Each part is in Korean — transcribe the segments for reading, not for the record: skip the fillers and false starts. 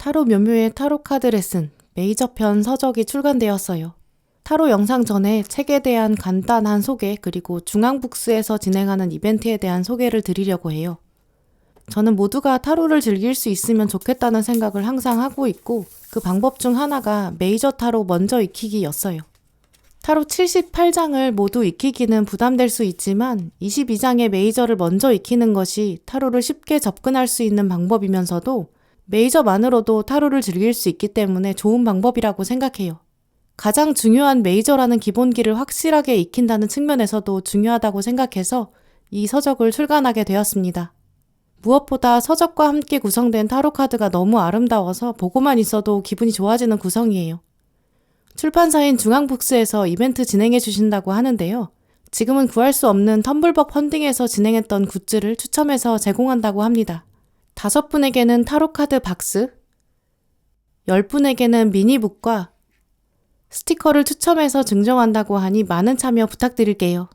타로 묘묘의 타로 카드 레슨 메이저편 서적이 출간되었어요. 타로 영상 전에 책에 대한 간단한 소개 그리고 중앙북스에서 진행하는 이벤트에 대한 소개를 드리려고 해요. 저는 모두가 타로를 즐길 수 있으면 좋겠다는 생각을 항상 하고 있고 그 방법 중 하나가 메이저 타로 먼저 익히기였어요. 타로 78장을 모두 익히기는 부담될 수 있지만 22장의 메이저를 먼저 익히는 것이 타로를 쉽게 접근할 수 있는 방법이면서도 메이저만으로도 타로를 즐길 수 있기 때문에 좋은 방법이라고 생각해요. 가장 중요한 메이저라는 기본기를 확실하게 익힌다는 측면에서도 중요하다고 생각해서 이 서적을 출간하게 되었습니다. 무엇보다 서적과 함께 구성된 타로 카드가 너무 아름다워서 보고만 있어도 기분이 좋아지는 구성이에요. 출판사인 중앙북스에서 이벤트 진행해 주신다고 하는데요. 지금은 구할 수 없는 텀블벅 펀딩에서 진행했던 굿즈를 추첨해서 제공한다고 합니다. 5분에게는 타로 카드 박스, 10분에게는 미니북과 스티커를 추첨해서 증정한다고 하니 많은 참여 부탁드릴게요.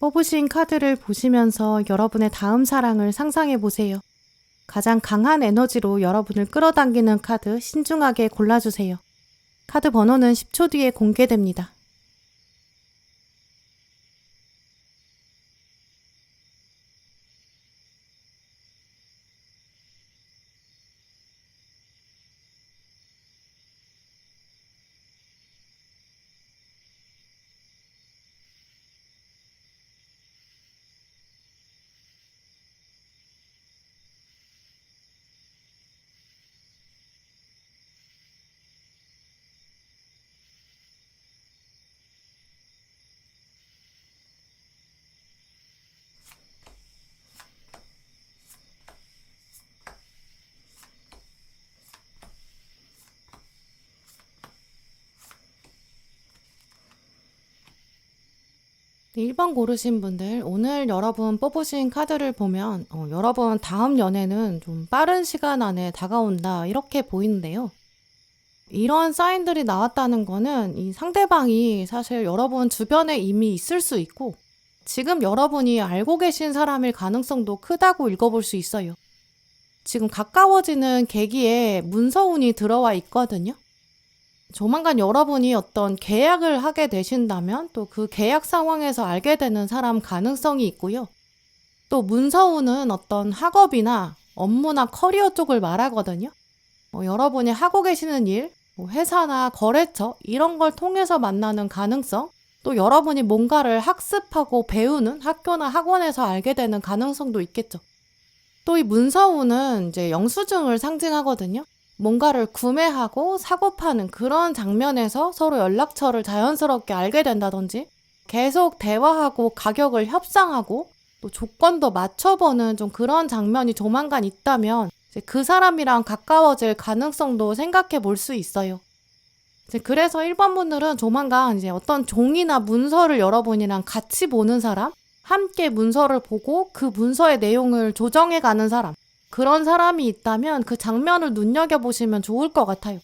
뽑으신 카드를 보시면서 여러분의 다음 사랑을 상상해 보세요. 가장 강한 에너지로 여러분을 끌어당기는 카드 신중하게 골라주세요. 카드 번호는 10초 뒤에 공개됩니다. 네, 1번 고르신 분들, 오늘 여러분 뽑으신 카드를 보면 여러분 다음 연애는 좀 빠른 시간 안에 다가온다 이렇게 보이는데요. 이런 사인들이 나왔다는 거는 이 상대방이 사실 여러분 주변에 이미 있을 수 있고 지금 여러분이 알고 계신 사람일 가능성도 크다고 읽어볼 수 있어요. 지금 가까워지는 계기에 문서운이 들어와 있거든요. 조만간 여러분이 어떤 계약을 하게 되신다면 또 그 계약 상황에서 알게 되는 사람 가능성이 있고요. 또 문서운은 어떤 학업이나 업무나 커리어 쪽을 말하거든요. 여러분이 하고 계시는 일, 회사나 거래처 이런 걸 통해서 만나는 가능성, 또 여러분이 뭔가를 학습하고 배우는 학교나 학원에서 알게 되는 가능성도 있겠죠. 또 이 문서운은 이제 영수증을 상징하거든요. 뭔가를 구매하고 사고 파는 그런 장면에서 서로 연락처를 자연스럽게 알게 된다든지 계속 대화하고 가격을 협상하고 또 조건도 맞춰보는 좀 그런 장면이 조만간 있다면 이제 그 사람이랑 가까워질 가능성도 생각해 볼 수 있어요. 이제 그래서 1번 분들은 조만간 이제 어떤 종이나 문서를 여러분이랑 같이 보는 사람, 함께 문서를 보고 그 문서의 내용을 조정해 가는 사람, 그런 사람이 있다면 그 장면을 눈여겨보시면 좋을 것 같아요.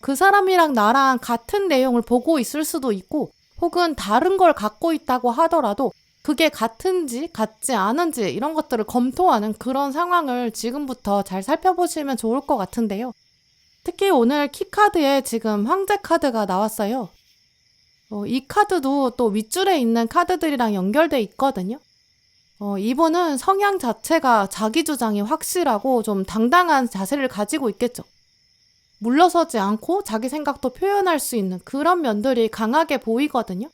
그 사람이랑 나랑 같은 내용을 보고 있을 수도 있고 혹은 다른 걸 갖고 있다고 하더라도 그게 같은지 같지 않은지 이런 것들을 검토하는 그런 상황을 지금부터 잘 살펴보시면 좋을 것 같은데요. 특히 오늘 키카드에 지금 황제 카드가 나왔어요. 이 카드도 또 윗줄에 있는 카드들이랑 연결돼 있거든요. 이분은 성향 자체가 자기 주장이 확실하고 좀 당당한 자세를 가지고 있겠죠. 물러서지 않고 자기 생각도 표현할 수 있는 그런 면들이 강하게 보이거든요.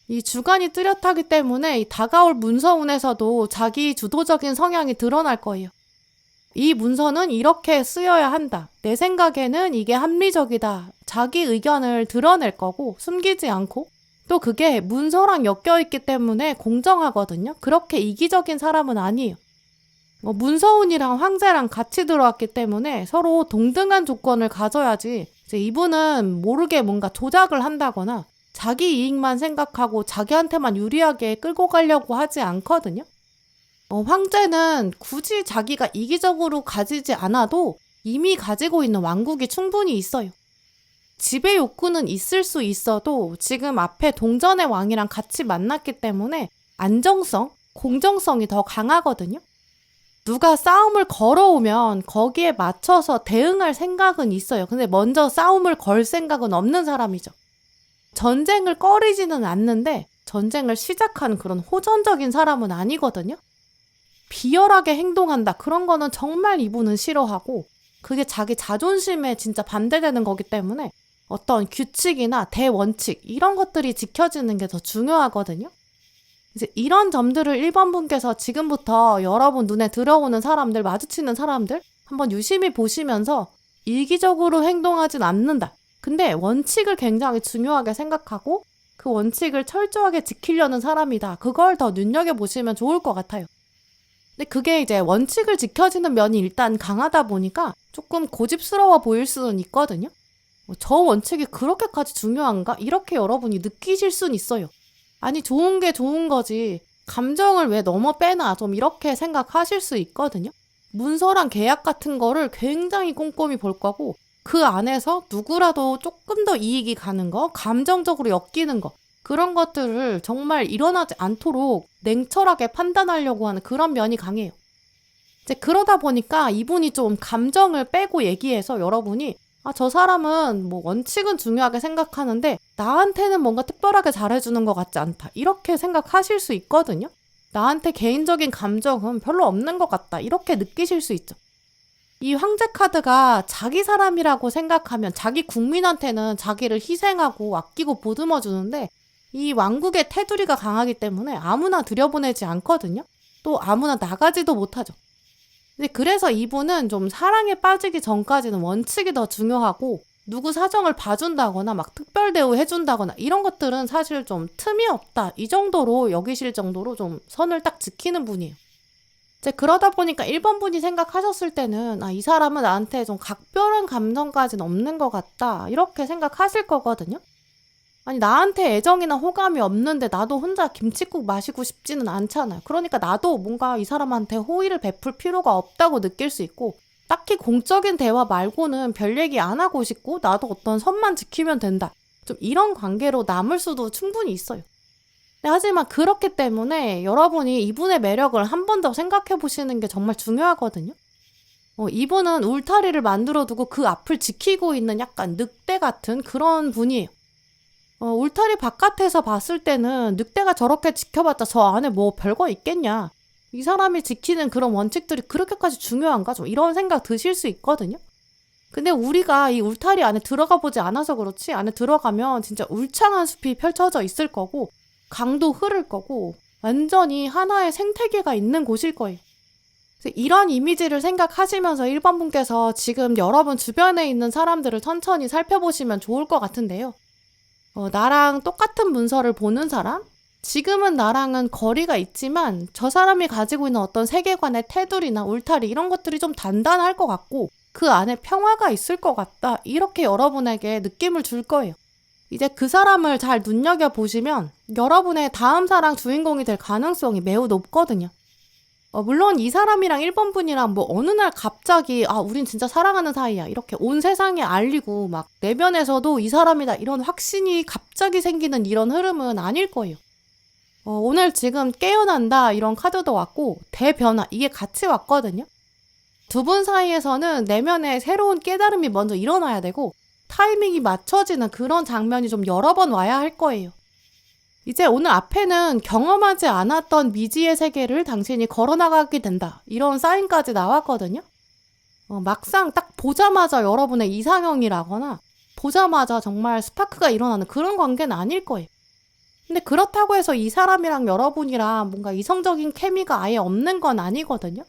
이 주관이 뚜렷하기 때문에 이 다가올 문서운에서도 자기 주도적인 성향이 드러날 거예요. 이 문서는 이렇게 쓰여야 한다. 내 생각에는 이게 합리적이다. 자기 의견을 드러낼 거고 숨기지 않고 또 그게 문서랑 엮여있기 때문에 공정하거든요. 그렇게 이기적인 사람은 아니에요. 문서운이랑 황제랑 같이 들어왔기 때문에 서로 동등한 조건을 가져야지 이제 이분은 모르게 뭔가 조작을 한다거나 자기 이익만 생각하고 자기한테만 유리하게 끌고 가려고 하지 않거든요. 황제는 굳이 자기가 이기적으로 가지지 않아도 이미 가지고 있는 왕국이 충분히 있어요. 지배 욕구는 있을 수 있어도 지금 앞에 동전의 왕이랑 같이 만났기 때문에 안정성, 공정성이 더 강하거든요. 누가 싸움을 걸어오면 거기에 맞춰서 대응할 생각은 있어요. 근데 먼저 싸움을 걸 생각은 없는 사람이죠. 전쟁을 꺼리지는 않는데 전쟁을 시작한 그런 호전적인 사람은 아니거든요. 비열하게 행동한다. 그런 거는 정말 이분은 싫어하고 그게 자기 자존심에 진짜 반대되는 거기 때문에 어떤 규칙이나 대원칙 이런 것들이 지켜지는 게 더 중요하거든요. 이제 이런 점들을 1번 분께서 지금부터 여러분 눈에 들어오는 사람들, 마주치는 사람들 한번 유심히 보시면서 이기적으로 행동하진 않는다. 근데 원칙을 굉장히 중요하게 생각하고 그 원칙을 철저하게 지키려는 사람이다. 그걸 더 눈여겨보시면 좋을 것 같아요. 근데 그게 이제 원칙을 지켜지는 면이 일단 강하다 보니까 조금 고집스러워 보일 수는 있거든요. 저 원칙이 그렇게까지 중요한가? 이렇게 여러분이 느끼실 수는 있어요. 아니 좋은 게 좋은 거지 감정을 왜 넘어 빼나 좀 이렇게 생각하실 수 있거든요. 문서랑 계약 같은 거를 굉장히 꼼꼼히 볼 거고 그 안에서 누구라도 조금 더 이익이 가는 거, 감정적으로 엮이는 거 그런 것들을 정말 일어나지 않도록 냉철하게 판단하려고 하는 그런 면이 강해요. 이제 그러다 보니까 이분이 좀 감정을 빼고 얘기해서 여러분이 저 사람은 뭐 원칙은 중요하게 생각하는데 나한테는 뭔가 특별하게 잘해주는 것 같지 않다. 이렇게 생각하실 수 있거든요. 나한테 개인적인 감정은 별로 없는 것 같다. 이렇게 느끼실 수 있죠. 이 황제 카드가 자기 사람이라고 생각하면 자기 국민한테는 자기를 희생하고 아끼고 보듬어 주는데 이 왕국의 테두리가 강하기 때문에 아무나 들여보내지 않거든요. 또 아무나 나가지도 못하죠. 근데 그래서 이분은 좀 사랑에 빠지기 전까지는 원칙이 더 중요하고 누구 사정을 봐준다거나 막 특별 대우 해준다거나 이런 것들은 사실 좀 틈이 없다. 이 정도로 여기실 정도로 좀 선을 딱 지키는 분이에요. 이제 그러다 보니까 1번 분이 생각하셨을 때는 이 사람은 나한테 좀 각별한 감정까지는 없는 것 같다. 이렇게 생각하실 거거든요. 아니 나한테 애정이나 호감이 없는데 나도 혼자 김칫국 마시고 싶지는 않잖아요. 그러니까 나도 뭔가 이 사람한테 호의를 베풀 필요가 없다고 느낄 수 있고 딱히 공적인 대화 말고는 별 얘기 안 하고 싶고 나도 어떤 선만 지키면 된다. 좀 이런 관계로 남을 수도 충분히 있어요. 하지만 그렇기 때문에 여러분이 이분의 매력을 한 번 더 생각해 보시는 게 정말 중요하거든요. 이분은 울타리를 만들어두고 그 앞을 지키고 있는 약간 늑대 같은 그런 분이에요. 울타리 바깥에서 봤을 때는 늑대가 저렇게 지켜봤자 저 안에 뭐 별거 있겠냐. 이 사람이 지키는 그런 원칙들이 그렇게까지 중요한가? 좀 이런 생각 드실 수 있거든요. 근데 우리가 이 울타리 안에 들어가 보지 않아서 그렇지, 안에 들어가면 진짜 울창한 숲이 펼쳐져 있을 거고 강도 흐를 거고 완전히 하나의 생태계가 있는 곳일 거예요. 그래서 이런 이미지를 생각하시면서 1번 분께서 지금 여러분 주변에 있는 사람들을 천천히 살펴보시면 좋을 것 같은데요. 나랑 똑같은 문서를 보는 사람? 지금은 나랑은 거리가 있지만 저 사람이 가지고 있는 어떤 세계관의 테두리나 울타리 이런 것들이 좀 단단할 것 같고 그 안에 평화가 있을 것 같다. 이렇게 여러분에게 느낌을 줄 거예요. 이제 그 사람을 잘 눈여겨보시면 여러분의 다음 사랑 주인공이 될 가능성이 매우 높거든요. 물론 이 사람이랑 1번 분이랑 뭐 어느 날 갑자기 우린 진짜 사랑하는 사이야 이렇게 온 세상에 알리고 막 내면에서도 이 사람이다 이런 확신이 갑자기 생기는 이런 흐름은 아닐 거예요. 오늘 지금 깨어난다 이런 카드도 왔고 대변화 이게 같이 왔거든요. 두 분 사이에서는 내면에 새로운 깨달음이 먼저 일어나야 되고 타이밍이 맞춰지는 그런 장면이 좀 여러 번 와야 할 거예요. 이제 오늘 앞에는 경험하지 않았던 미지의 세계를 당신이 걸어나가게 된다. 이런 사인까지 나왔거든요. 막상 딱 보자마자 여러분의 이상형이라거나 보자마자 정말 스파크가 일어나는 그런 관계는 아닐 거예요. 근데 그렇다고 해서 이 사람이랑 여러분이랑 뭔가 이성적인 케미가 아예 없는 건 아니거든요.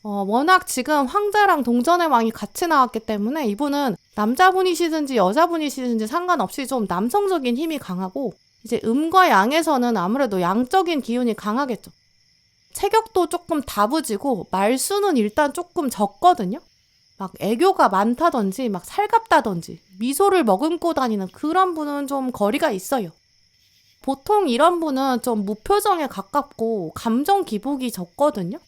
워낙 지금 황제랑 동전의 왕이 같이 나왔기 때문에 이분은 남자분이시든지 여자분이시든지 상관없이 좀 남성적인 힘이 강하고 이제 음과 양에서는 아무래도 양적인 기운이 강하겠죠. 체격도 조금 다부지고 말수는 일단 조금 적거든요. 막 애교가 많다든지 막 살갑다든지 미소를 머금고 다니는 그런 분은 좀 거리가 있어요. 보통 이런 분은 좀 무표정에 가깝고 감정 기복이 적거든요.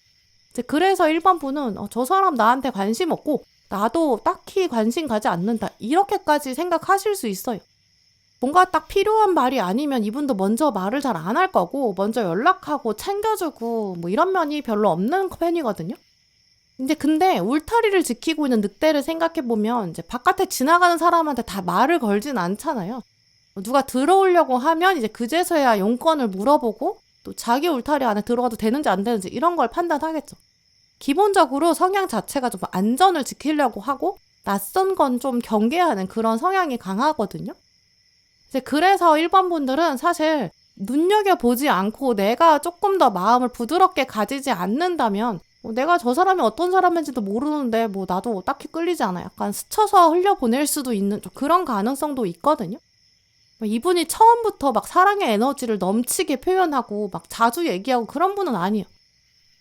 그래서 1번 분은 저 사람 나한테 관심 없고 나도 딱히 관심 가지 않는다 이렇게까지 생각하실 수 있어요. 뭔가 딱 필요한 말이 아니면 이분도 먼저 말을 잘 안 할 거고 먼저 연락하고 챙겨주고 뭐 이런 면이 별로 없는 편이거든요. 근데 울타리를 지키고 있는 늑대를 생각해보면 이제 바깥에 지나가는 사람한테 다 말을 걸진 않잖아요. 누가 들어오려고 하면 이제 그제서야 용건을 물어보고 또 자기 울타리 안에 들어가도 되는지 안 되는지 이런 걸 판단하겠죠. 기본적으로 성향 자체가 좀 안전을 지키려고 하고 낯선 건 좀 경계하는 그런 성향이 강하거든요. 이제 그래서 1번 분들은 사실 눈여겨보지 않고 내가 조금 더 마음을 부드럽게 가지지 않는다면 내가 저 사람이 어떤 사람인지도 모르는데 뭐 나도 딱히 끌리지 않아. 약간 스쳐서 흘려보낼 수도 있는 좀 그런 가능성도 있거든요. 이분이 처음부터 막 사랑의 에너지를 넘치게 표현하고 막 자주 얘기하고 그런 분은 아니에요.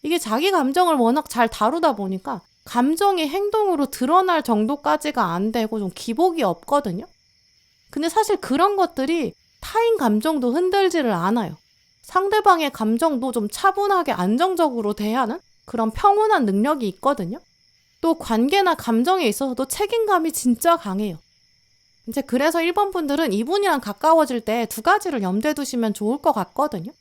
이게 자기 감정을 워낙 잘 다루다 보니까 감정이 행동으로 드러날 정도까지가 안 되고 좀 기복이 없거든요. 근데 사실 그런 것들이 타인 감정도 흔들지를 않아요. 상대방의 감정도 좀 차분하게 안정적으로 대하는 그런 평온한 능력이 있거든요. 또 관계나 감정에 있어서도 책임감이 진짜 강해요. 이제 그래서 1번 분들은 이분이랑 가까워질 때 두 가지를 염두에 두시면 좋을 것 같거든요.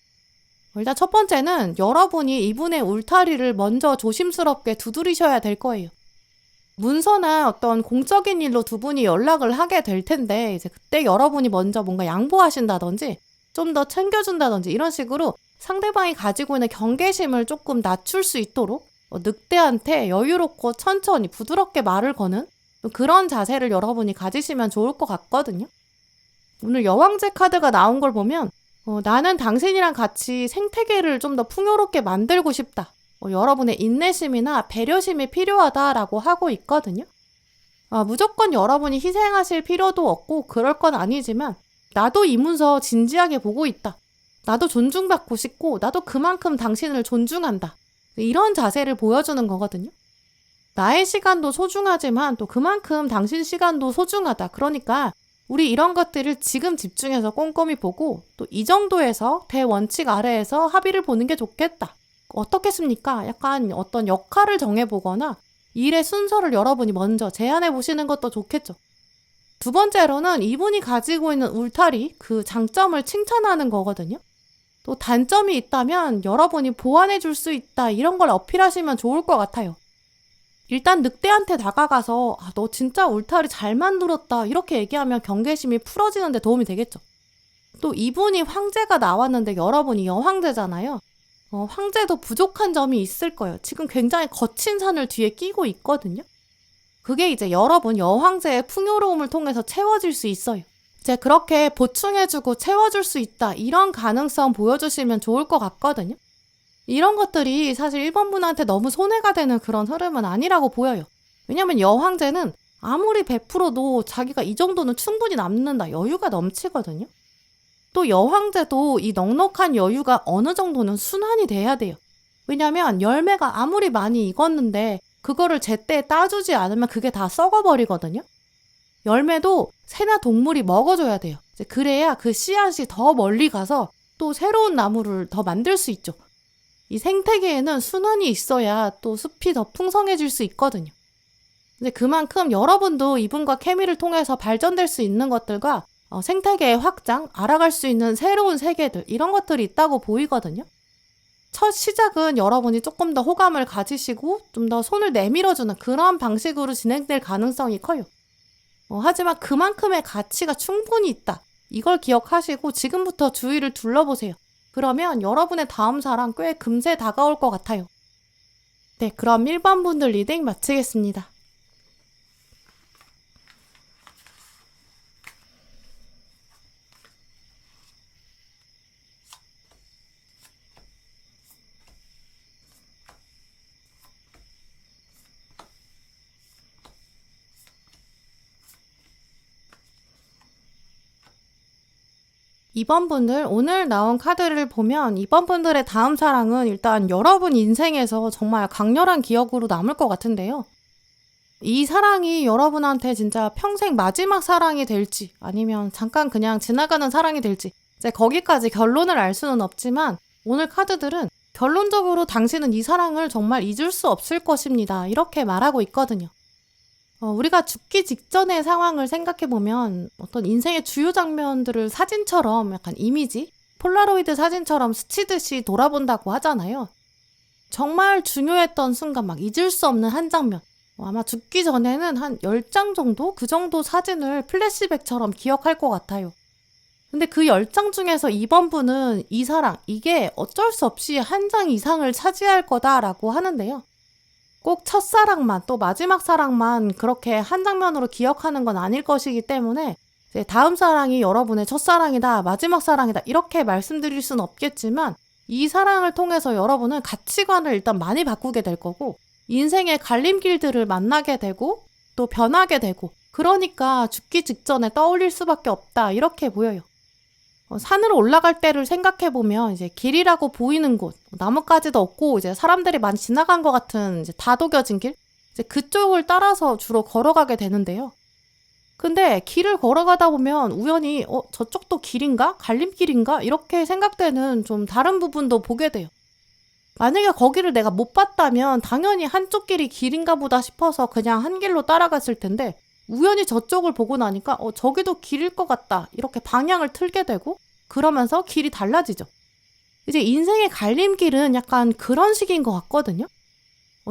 일단 첫 번째는 여러분이 이분의 울타리를 먼저 조심스럽게 두드리셔야 될 거예요. 문서나 어떤 공적인 일로 두 분이 연락을 하게 될 텐데 이제 그때 여러분이 먼저 뭔가 양보하신다든지 좀 더 챙겨준다든지 이런 식으로 상대방이 가지고 있는 경계심을 조금 낮출 수 있도록 늑대한테 여유롭고 천천히 부드럽게 말을 거는 그런 자세를 여러분이 가지시면 좋을 것 같거든요. 오늘 여왕제 카드가 나온 걸 보면 나는 당신이랑 같이 생태계를 좀 더 풍요롭게 만들고 싶다. 여러분의 인내심이나 배려심이 필요하다라고 하고 있거든요. 무조건 여러분이 희생하실 필요도 없고 그럴 건 아니지만 나도 이 문서 진지하게 보고 있다. 나도 존중받고 싶고 나도 그만큼 당신을 존중한다. 이런 자세를 보여주는 거거든요. 나의 시간도 소중하지만 또 그만큼 당신 시간도 소중하다. 그러니까 우리 이런 것들을 지금 집중해서 꼼꼼히 보고 또 이 정도에서 대원칙 아래에서 합의를 보는 게 좋겠다. 어떻겠습니까? 약간 어떤 역할을 정해보거나 일의 순서를 여러분이 먼저 제안해 보시는 것도 좋겠죠. 두 번째로는 이분이 가지고 있는 울타리, 그 장점을 칭찬하는 거거든요. 또 단점이 있다면 여러분이 보완해 줄 수 있다 이런 걸 어필하시면 좋을 것 같아요. 일단 늑대한테 다가가서 너 진짜 울타리 잘 만들었다 이렇게 얘기하면 경계심이 풀어지는 데 도움이 되겠죠. 또 이분이 황제가 나왔는데 여러분이 여황제잖아요. 황제도 부족한 점이 있을 거예요. 지금 굉장히 거친 산을 뒤에 끼고 있거든요. 그게 이제 여러분 여황제의 풍요로움을 통해서 채워질 수 있어요. 이제 그렇게 보충해주고 채워줄 수 있다, 이런 가능성 보여주시면 좋을 것 같거든요. 이런 것들이 사실 1번 분한테 너무 손해가 되는 그런 흐름은 아니라고 보여요. 왜냐면 여황제는 아무리 베풀어도 자기가 이 정도는 충분히 남는다, 여유가 넘치거든요. 또 여황제도 이 넉넉한 여유가 어느 정도는 순환이 돼야 돼요. 왜냐면 열매가 아무리 많이 익었는데 그거를 제때 따주지 않으면 그게 다 썩어버리거든요. 열매도 새나 동물이 먹어줘야 돼요. 그래야 그 씨앗이 더 멀리 가서 또 새로운 나무를 더 만들 수 있죠. 이 생태계에는 순환이 있어야 또 숲이 더 풍성해질 수 있거든요. 근데 그만큼 여러분도 이분과 케미를 통해서 발전될 수 있는 것들과 생태계의 확장, 알아갈 수 있는 새로운 세계들, 이런 것들이 있다고 보이거든요. 첫 시작은 여러분이 조금 더 호감을 가지시고 좀 더 손을 내밀어주는 그런 방식으로 진행될 가능성이 커요. 하지만 그만큼의 가치가 충분히 있다, 이걸 기억하시고 지금부터 주위를 둘러보세요. 그러면 여러분의 다음 사랑 꽤 금세 다가올 것 같아요. 네, 그럼 1번 분들 리딩 마치겠습니다. 이번 분들, 오늘 나온 카드를 보면 이번 분들의 다음 사랑은 일단 여러분 인생에서 정말 강렬한 기억으로 남을 것 같은데요. 이 사랑이 여러분한테 진짜 평생 마지막 사랑이 될지 아니면 잠깐 그냥 지나가는 사랑이 될지 이제 거기까지 결론을 알 수는 없지만 오늘 카드들은 결론적으로 당신은 이 사랑을 정말 잊을 수 없을 것입니다, 이렇게 말하고 있거든요. 우리가 죽기 직전의 상황을 생각해보면 어떤 인생의 주요 장면들을 사진처럼 약간 이미지, 폴라로이드 사진처럼 스치듯이 돌아본다고 하잖아요. 정말 중요했던 순간, 막 잊을 수 없는 한 장면, 아마 죽기 전에는 한 10장 정도? 그 정도 사진을 플래시백처럼 기억할 것 같아요. 근데 그 10장 중에서 이번 분은 이 사랑, 이게 어쩔 수 없이 한 장 이상을 차지할 거다라고 하는데요. 꼭 첫사랑만, 또 마지막 사랑만 그렇게 한 장면으로 기억하는 건 아닐 것이기 때문에 이제 다음 사랑이 여러분의 첫사랑이다, 마지막 사랑이다, 이렇게 말씀드릴 수는 없겠지만 이 사랑을 통해서 여러분은 가치관을 일단 많이 바꾸게 될 거고 인생의 갈림길들을 만나게 되고 또 변하게 되고, 그러니까 죽기 직전에 떠올릴 수밖에 없다, 이렇게 보여요. 산으로 올라갈 때를 생각해보면 이제 길이라고 보이는 곳, 나뭇가지도 없고 이제 사람들이 많이 지나간 것 같은 이제 다독여진 길, 이제 그쪽을 따라서 주로 걸어가게 되는데요. 근데 길을 걸어가다 보면 우연히 저쪽도 길인가? 갈림길인가? 이렇게 생각되는 좀 다른 부분도 보게 돼요. 만약에 거기를 내가 못 봤다면 당연히 한쪽 길이 길인가 보다 싶어서 그냥 한 길로 따라갔을 텐데 우연히 저쪽을 보고 나니까 저기도 길일 것 같다, 이렇게 방향을 틀게 되고 그러면서 길이 달라지죠. 이제 인생의 갈림길은 약간 그런 식인 것 같거든요.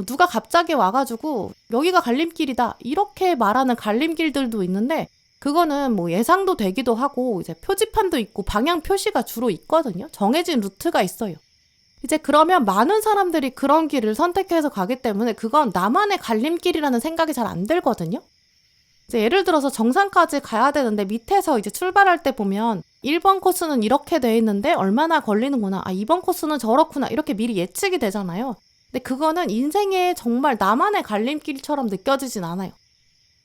누가 갑자기 와가지고 여기가 갈림길이다, 이렇게 말하는 갈림길들도 있는데 그거는 뭐 예상도 되기도 하고 이제 표지판도 있고 방향 표시가 주로 있거든요. 정해진 루트가 있어요. 이제 그러면 많은 사람들이 그런 길을 선택해서 가기 때문에 그건 나만의 갈림길이라는 생각이 잘 안 들거든요. 이제 예를 들어서 정상까지 가야 되는데 밑에서 이제 출발할 때 보면 1번 코스는 이렇게 돼 있는데 얼마나 걸리는구나, 2번 코스는 저렇구나, 이렇게 미리 예측이 되잖아요. 근데 그거는 인생의 정말 나만의 갈림길처럼 느껴지진 않아요.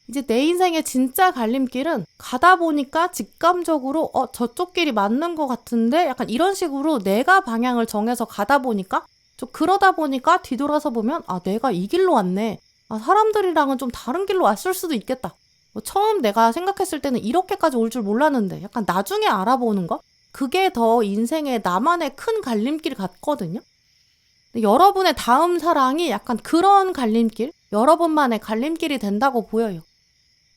이제 내 인생의 진짜 갈림길은 가다 보니까 직감적으로 저쪽 길이 맞는 것 같은데 약간 이런 식으로 내가 방향을 정해서 가다 보니까 좀 그러다 보니까 뒤돌아서 보면 내가 이 길로 왔네, 사람들이랑은 좀 다른 길로 왔을 수도 있겠다, 처음 내가 생각했을 때는 이렇게까지 올 줄 몰랐는데, 약간 나중에 알아보는 거? 그게 더 인생의 나만의 큰 갈림길 같거든요. 여러분의 다음 사랑이 약간 그런 갈림길, 여러분만의 갈림길이 된다고 보여요.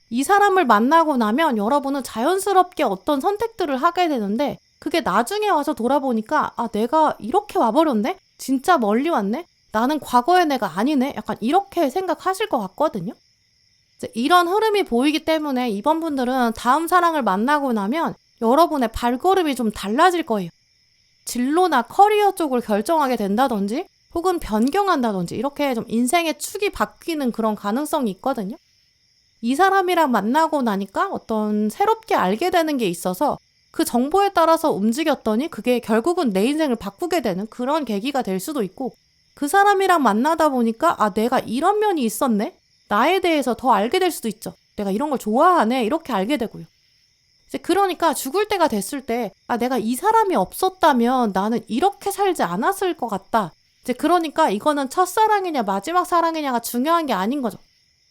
이 사람을 만나고 나면 여러분은 자연스럽게 어떤 선택들을 하게 되는데 그게 나중에 와서 돌아보니까 내가 이렇게 와버렸네? 진짜 멀리 왔네? 나는 과거의 내가 아니네? 약간 이렇게 생각하실 것 같거든요. 이런 흐름이 보이기 때문에 이번 분들은 다음 사랑을 만나고 나면 여러분의 발걸음이 좀 달라질 거예요. 진로나 커리어 쪽을 결정하게 된다든지 혹은 변경한다든지 이렇게 좀 인생의 축이 바뀌는 그런 가능성이 있거든요. 이 사람이랑 만나고 나니까 어떤 새롭게 알게 되는 게 있어서 그 정보에 따라서 움직였더니 그게 결국은 내 인생을 바꾸게 되는 그런 계기가 될 수도 있고, 그 사람이랑 만나다 보니까 내가 이런 면이 있었네? 나에 대해서 더 알게 될 수도 있죠. 내가 이런 걸 좋아하네? 이렇게 알게 되고요. 이제 그러니까 죽을 때가 됐을 때 내가 이 사람이 없었다면 나는 이렇게 살지 않았을 것 같다. 이제 그러니까 이거는 첫사랑이냐 마지막 사랑이냐가 중요한 게 아닌 거죠.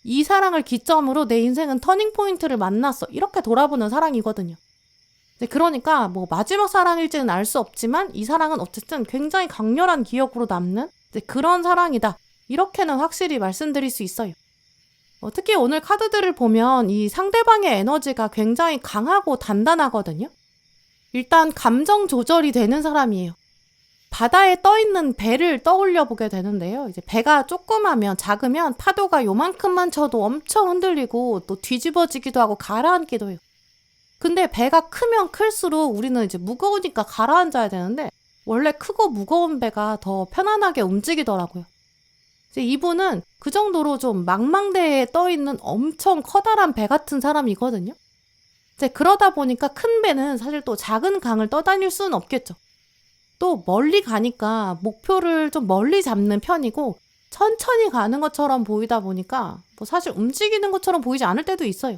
이 사랑을 기점으로 내 인생은 터닝포인트를 만났어. 이렇게 돌아보는 사랑이거든요. 이제 그러니까 뭐 마지막 사랑일지는 알 수 없지만 이 사랑은 어쨌든 굉장히 강렬한 기억으로 남는 이제 그런 사랑이다. 이렇게는 확실히 말씀드릴 수 있어요. 특히 오늘 카드들을 보면 이 상대방의 에너지가 굉장히 강하고 단단하거든요. 일단 감정 조절이 되는 사람이에요. 바다에 떠있는 배를 떠올려 보게 되는데요. 이제 배가 조그마면 작으면 파도가 요만큼만 쳐도 엄청 흔들리고 또 뒤집어지기도 하고 가라앉기도 해요. 근데 배가 크면 클수록 우리는 이제 무거우니까 가라앉아야 되는데 원래 크고 무거운 배가 더 편안하게 움직이더라고요. 이제 이분은 그 정도로 좀 망망대해에 떠있는 엄청 커다란 배 같은 사람이거든요. 이제 그러다 보니까 큰 배는 사실 또 작은 강을 떠다닐 수는 없겠죠. 또 멀리 가니까 목표를 좀 멀리 잡는 편이고 천천히 가는 것처럼 보이다 보니까 뭐 사실 움직이는 것처럼 보이지 않을 때도 있어요.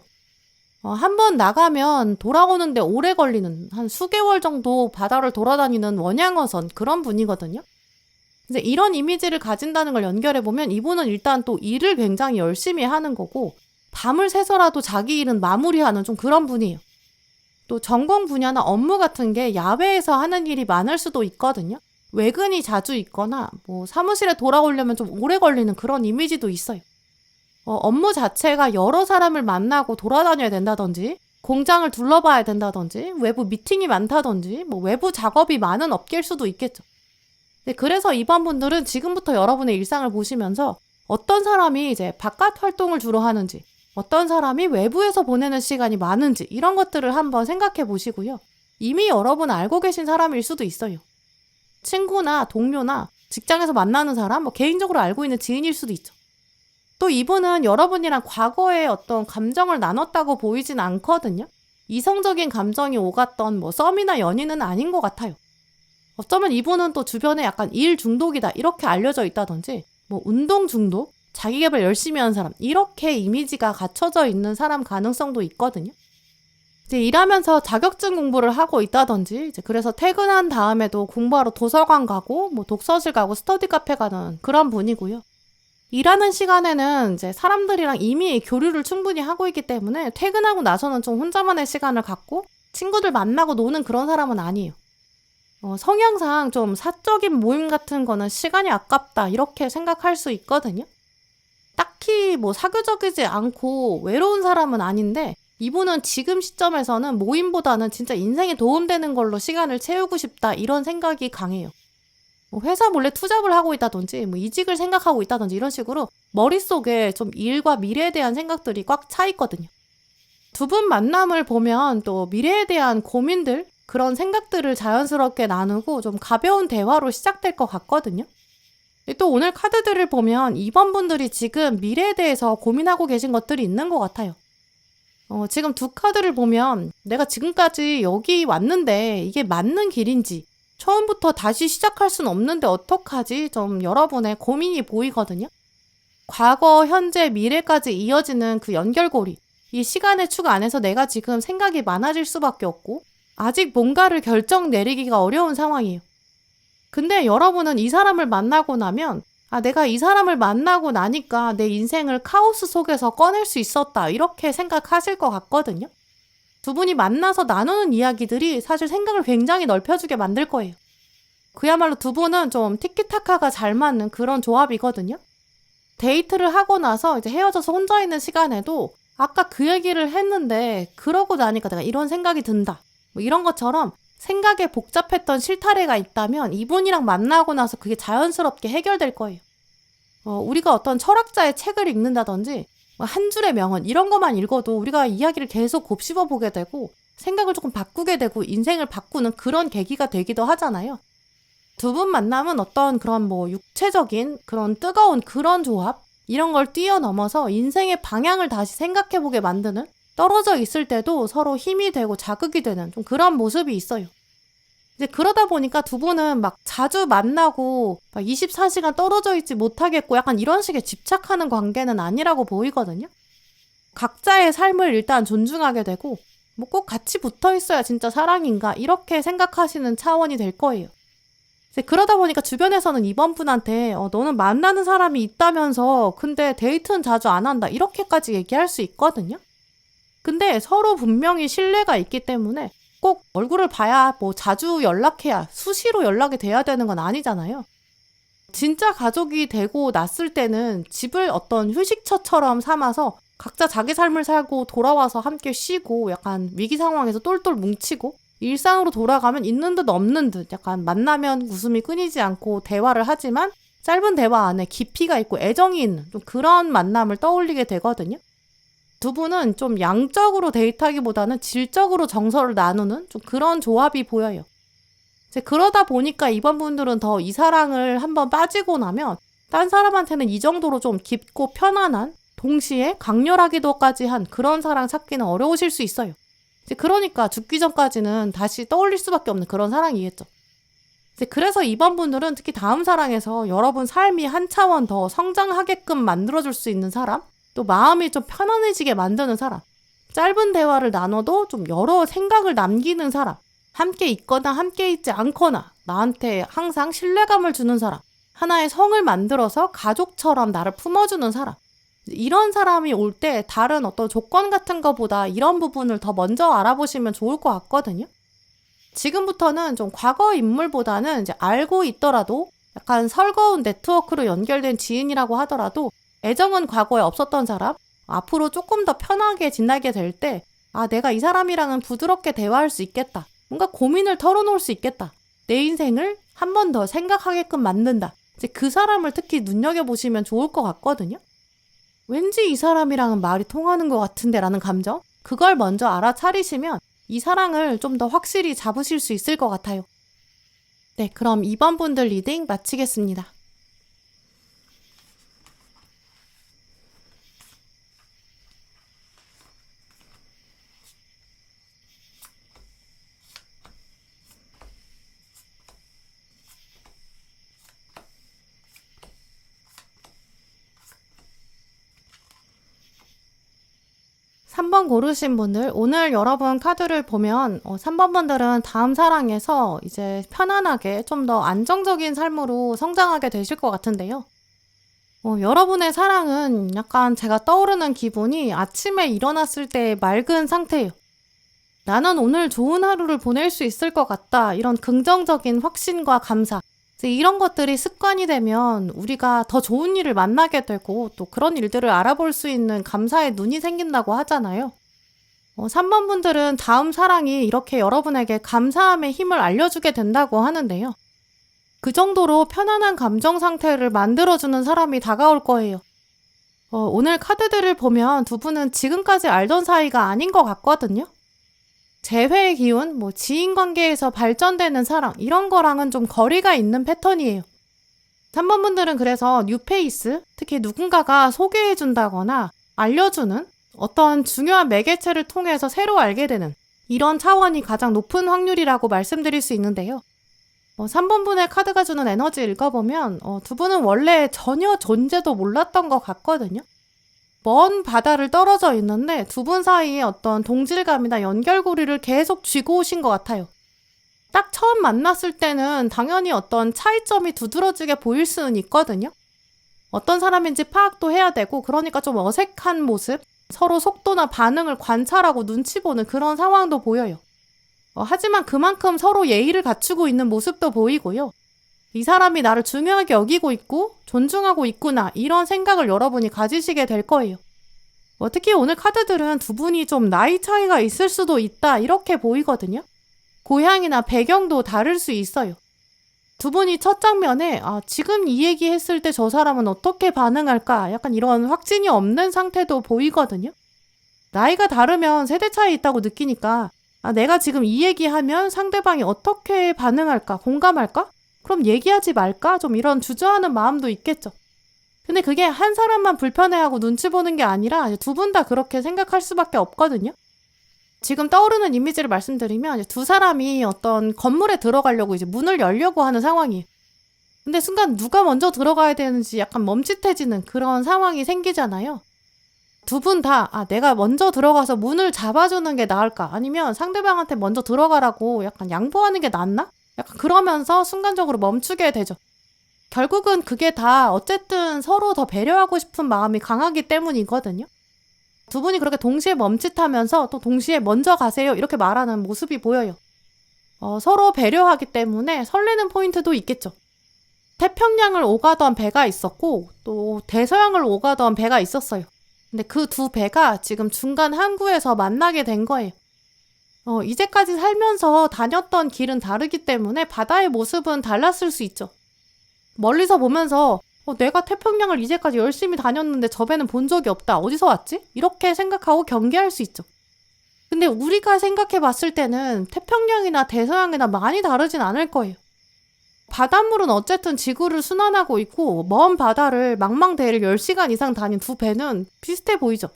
한번 나가면 돌아오는데 오래 걸리는 한 수개월 정도 바다를 돌아다니는 원양어선 그런 분이거든요. 이제 이런 이미지를 가진다는 걸 연결해보면 이분은 일단 또 일을 굉장히 열심히 하는 거고 밤을 새서라도 자기 일은 마무리하는 좀 그런 분이에요. 또 전공 분야나 업무 같은 게 야외에서 하는 일이 많을 수도 있거든요. 외근이 자주 있거나 뭐 사무실에 돌아오려면 좀 오래 걸리는 그런 이미지도 있어요. 업무 자체가 여러 사람을 만나고 돌아다녀야 된다든지 공장을 둘러봐야 된다든지 외부 미팅이 많다든지 뭐 외부 작업이 많은 업계일 수도 있겠죠. 그래서 이번 분들은 지금부터 여러분의 일상을 보시면서 어떤 사람이 이제 바깥 활동을 주로 하는지 어떤 사람이 외부에서 보내는 시간이 많은지 이런 것들을 한번 생각해 보시고요. 이미 여러분 알고 계신 사람일 수도 있어요. 친구나 동료나 직장에서 만나는 사람, 뭐 개인적으로 알고 있는 지인일 수도 있죠. 또 이분은 여러분이랑 과거에 어떤 감정을 나눴다고 보이진 않거든요. 이성적인 감정이 오갔던 뭐 썸이나 연인은 아닌 것 같아요. 어쩌면 이분은 또 주변에 약간 일 중독이다 이렇게 알려져 있다든지 뭐 운동 중독, 자기 개발 열심히 하는 사람 이렇게 이미지가 갖춰져 있는 사람 가능성도 있거든요. 이제 일하면서 자격증 공부를 하고 있다든지 이제 그래서 퇴근한 다음에도 공부하러 도서관 가고 뭐 독서실 가고 스터디 카페 가는 그런 분이고요. 일하는 시간에는 이제 사람들이랑 이미 교류를 충분히 하고 있기 때문에 퇴근하고 나서는 좀 혼자만의 시간을 갖고 친구들 만나고 노는 그런 사람은 아니에요. 성향상 좀 사적인 모임 같은 거는 시간이 아깝다 이렇게 생각할 수 있거든요. 딱히 뭐 사교적이지 않고 외로운 사람은 아닌데 이분은 지금 시점에서는 모임보다는 진짜 인생에 도움되는 걸로 시간을 채우고 싶다 이런 생각이 강해요. 회사 몰래 투잡을 하고 있다든지 뭐 이직을 생각하고 있다든지 이런 식으로 머릿속에 좀 일과 미래에 대한 생각들이 꽉 차 있거든요. 두 분 만남을 보면 또 미래에 대한 고민들 그런 생각들을 자연스럽게 나누고 좀 가벼운 대화로 시작될 것 같거든요. 또 오늘 카드들을 보면 이번 분들이 지금 미래에 대해서 고민하고 계신 것들이 있는 것 같아요. 지금 두 카드를 보면 내가 지금까지 여기 왔는데 이게 맞는 길인지 처음부터 다시 시작할 수는 없는데 어떡하지? 좀 여러분의 고민이 보이거든요. 과거, 현재, 미래까지 이어지는 그 연결고리. 이 시간의 축 안에서 내가 지금 생각이 많아질 수밖에 없고 아직 뭔가를 결정 내리기가 어려운 상황이에요. 근데 여러분은 이 사람을 만나고 나면 내가 이 사람을 만나고 나니까 내 인생을 카오스 속에서 꺼낼 수 있었다 이렇게 생각하실 것 같거든요. 두 분이 만나서 나누는 이야기들이 사실 생각을 굉장히 넓혀주게 만들 거예요. 그야말로 두 분은 좀 티키타카가 잘 맞는 그런 조합이거든요. 데이트를 하고 나서 이제 헤어져서 혼자 있는 시간에도 아까 그 얘기를 했는데 그러고 나니까 내가 이런 생각이 든다. 뭐 이런 것처럼 생각에 복잡했던 실타래가 있다면 이분이랑 만나고 나서 그게 자연스럽게 해결될 거예요. 우리가 어떤 철학자의 책을 읽는다든지 한 줄의 명언 이런 것만 읽어도 우리가 이야기를 계속 곱씹어 보게 되고 생각을 조금 바꾸게 되고 인생을 바꾸는 그런 계기가 되기도 하잖아요. 두 분 만남은 어떤 그런 뭐 육체적인 그런 뜨거운 그런 조합 이런 걸 뛰어넘어서 인생의 방향을 다시 생각해보게 만드는, 떨어져 있을 때도 서로 힘이 되고 자극이 되는 좀 그런 모습이 있어요. 이제 그러다 보니까 두 분은 막 자주 만나고 막 24시간 떨어져 있지 못하겠고 약간 이런 식의 집착하는 관계는 아니라고 보이거든요. 각자의 삶을 일단 존중하게 되고 뭐 꼭 같이 붙어 있어야 진짜 사랑인가 이렇게 생각하시는 차원이 될 거예요. 이제 그러다 보니까 주변에서는 이번 분한테 너는 만나는 사람이 있다면서 근데 데이트는 자주 안 한다 이렇게까지 얘기할 수 있거든요. 근데 서로 분명히 신뢰가 있기 때문에 꼭 얼굴을 봐야 뭐 자주 연락해야 수시로 연락이 돼야 되는 건 아니잖아요. 진짜 가족이 되고 났을 때는 집을 어떤 휴식처처럼 삼아서 각자 자기 삶을 살고 돌아와서 함께 쉬고 약간 위기 상황에서 똘똘 뭉치고 일상으로 돌아가면 있는 듯 없는 듯 약간 만나면 웃음이 끊이지 않고 대화를 하지만 짧은 대화 안에 깊이가 있고 애정이 있는 좀 그런 만남을 떠올리게 되거든요. 두 분은 좀 양적으로 데이트하기보다는 질적으로 정서를 나누는 좀 그런 조합이 보여요. 이제 그러다 보니까 이번 분들은 더 이 사랑을 한번 빠지고 나면 딴 사람한테는 이 정도로 좀 깊고 편안한 동시에 강렬하기도까지 한 그런 사랑 찾기는 어려우실 수 있어요. 이제 그러니까 죽기 전까지는 다시 떠올릴 수밖에 없는 그런 사랑이겠죠. 이제 그래서 이번 분들은 특히 다음 사랑에서 여러분 삶이 한 차원 더 성장하게끔 만들어줄 수 있는 사람, 또 마음이 좀 편안해지게 만드는 사람, 짧은 대화를 나눠도 좀 여러 생각을 남기는 사람, 함께 있거나 함께 있지 않거나 나한테 항상 신뢰감을 주는 사람, 하나의 성을 만들어서 가족처럼 나를 품어주는 사람, 이런 사람이 올 때 다른 어떤 조건 같은 거보다 이런 부분을 더 먼저 알아보시면 좋을 것 같거든요. 지금부터는 좀 과거 인물보다는 이제 알고 있더라도 약간 설거운 네트워크로 연결된 지인이라고 하더라도 애정은 과거에 없었던 사람, 앞으로 조금 더 편하게 지나게 될 때, 내가 이 사람이랑은 부드럽게 대화할 수 있겠다. 뭔가 고민을 털어놓을 수 있겠다. 내 인생을 한 번 더 생각하게끔 만든다. 이제 그 사람을 특히 눈여겨보시면 좋을 것 같거든요. 왠지 이 사람이랑은 말이 통하는 것 같은데 라는 감정? 그걸 먼저 알아차리시면 이 사랑을 좀 더 확실히 잡으실 수 있을 것 같아요. 네, 그럼 이번 분들 리딩 마치겠습니다. 삼 번 고르신 분들, 오늘 여러분 카드를 보면 3번 분들은 다음 사랑에서 이제 편안하게 좀 더 안정적인 삶으로 성장하게 되실 것 같은데요. 여러분의 사랑은 약간 제가 떠오르는 기분이 아침에 일어났을 때 맑은 상태예요. 나는 오늘 좋은 하루를 보낼 수 있을 것 같다. 이런 긍정적인 확신과 감사. 이제 이런 것들이 습관이 되면 우리가 더 좋은 일을 만나게 되고 또 그런 일들을 알아볼 수 있는 감사의 눈이 생긴다고 하잖아요. 3번 분들은 다음 사랑이 이렇게 여러분에게 감사함의 힘을 알려주게 된다고 하는데요. 그 정도로 편안한 감정 상태를 만들어주는 사람이 다가올 거예요. 오늘 카드들을 보면 두 분은 지금까지 알던 사이가 아닌 것 같거든요. 재회의 기운, 지인 관계에서 발전되는 사랑, 이런 거랑은 좀 거리가 있는 패턴이에요. 3번 분들은 그래서 뉴페이스, 특히 누군가가 소개해준다거나 알려주는 어떤 중요한 매개체를 통해서 새로 알게 되는 이런 차원이 가장 높은 확률이라고 말씀드릴 수 있는데요. 3번 분의 카드가 주는 에너지 읽어보면 두 분은 원래 전혀 존재도 몰랐던 것 같거든요. 먼 바다를 떨어져 있는데 두 분 사이에 어떤 동질감이나 연결고리를 계속 쥐고 오신 것 같아요. 딱 처음 만났을 때는 당연히 어떤 차이점이 두드러지게 보일 수는 있거든요. 어떤 사람인지 파악도 해야 되고 그러니까 좀 어색한 모습, 서로 속도나 반응을 관찰하고 눈치 보는 그런 상황도 보여요. 하지만 그만큼 서로 예의를 갖추고 있는 모습도 보이고요. 이 사람이 나를 중요하게 여기고 있고 존중하고 있구나 이런 생각을 여러분이 가지시게 될 거예요. 특히 오늘 카드들은 두 분이 좀 나이 차이가 있을 수도 있다 이렇게 보이거든요. 고향이나 배경도 다를 수 있어요. 두 분이 첫 장면에 지금 이 얘기 했을 때 저 사람은 어떻게 반응할까 약간 이런 확신이 없는 상태도 보이거든요. 나이가 다르면 세대 차이 있다고 느끼니까 내가 지금 이 얘기하면 상대방이 어떻게 반응할까 공감할까? 그럼 얘기하지 말까? 좀 이런 주저하는 마음도 있겠죠. 근데 그게 한 사람만 불편해하고 눈치 보는 게 아니라 두 분 다 그렇게 생각할 수밖에 없거든요. 지금 떠오르는 이미지를 말씀드리면 두 사람이 어떤 건물에 들어가려고 이제 문을 열려고 하는 상황이에요. 근데 순간 누가 먼저 들어가야 되는지 약간 멈칫해지는 그런 상황이 생기잖아요. 두 분 다 내가 먼저 들어가서 문을 잡아주는 게 나을까? 아니면 상대방한테 먼저 들어가라고 약간 양보하는 게 낫나? 약간 그러면서 순간적으로 멈추게 되죠. 결국은 그게 다 어쨌든 서로 더 배려하고 싶은 마음이 강하기 때문이거든요. 두 분이 그렇게 동시에 멈칫하면서 또 동시에 먼저 가세요 이렇게 말하는 모습이 보여요. 서로 배려하기 때문에 설레는 포인트도 있겠죠. 태평양을 오가던 배가 있었고 또 대서양을 오가던 배가 있었어요. 근데 그 두 배가 지금 중간 항구에서 만나게 된 거예요. 이제까지 살면서 다녔던 길은 다르기 때문에 바다의 모습은 달랐을 수 있죠. 멀리서 보면서 내가 태평양을 이제까지 열심히 다녔는데 저 배는 본 적이 없다. 어디서 왔지? 이렇게 생각하고 경계할 수 있죠. 근데 우리가 생각해 봤을 때는 태평양이나 대서양이나 많이 다르진 않을 거예요. 바닷물은 어쨌든 지구를 순환하고 있고 먼 바다를 망망대해를 10시간 이상 다닌 두 배는 비슷해 보이죠.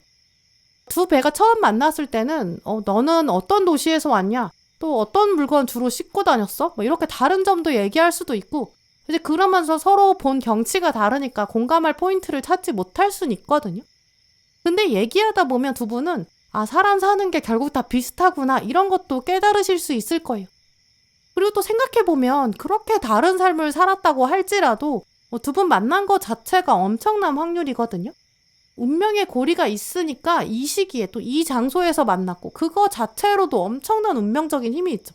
두 배가 처음 만났을 때는 너는 어떤 도시에서 왔냐? 또 어떤 물건 주로 싣고 다녔어? 이렇게 다른 점도 얘기할 수도 있고 이제 그러면서 서로 본 경치가 다르니까 공감할 포인트를 찾지 못할 수는 있거든요. 근데 얘기하다 보면 두 분은 사람 사는 게 결국 다 비슷하구나 이런 것도 깨달으실 수 있을 거예요. 그리고 또 생각해보면 그렇게 다른 삶을 살았다고 할지라도 두 분 만난 것 자체가 엄청난 확률이거든요. 운명의 고리가 있으니까 이 시기에 또 이 장소에서 만났고 그거 자체로도 엄청난 운명적인 힘이 있죠.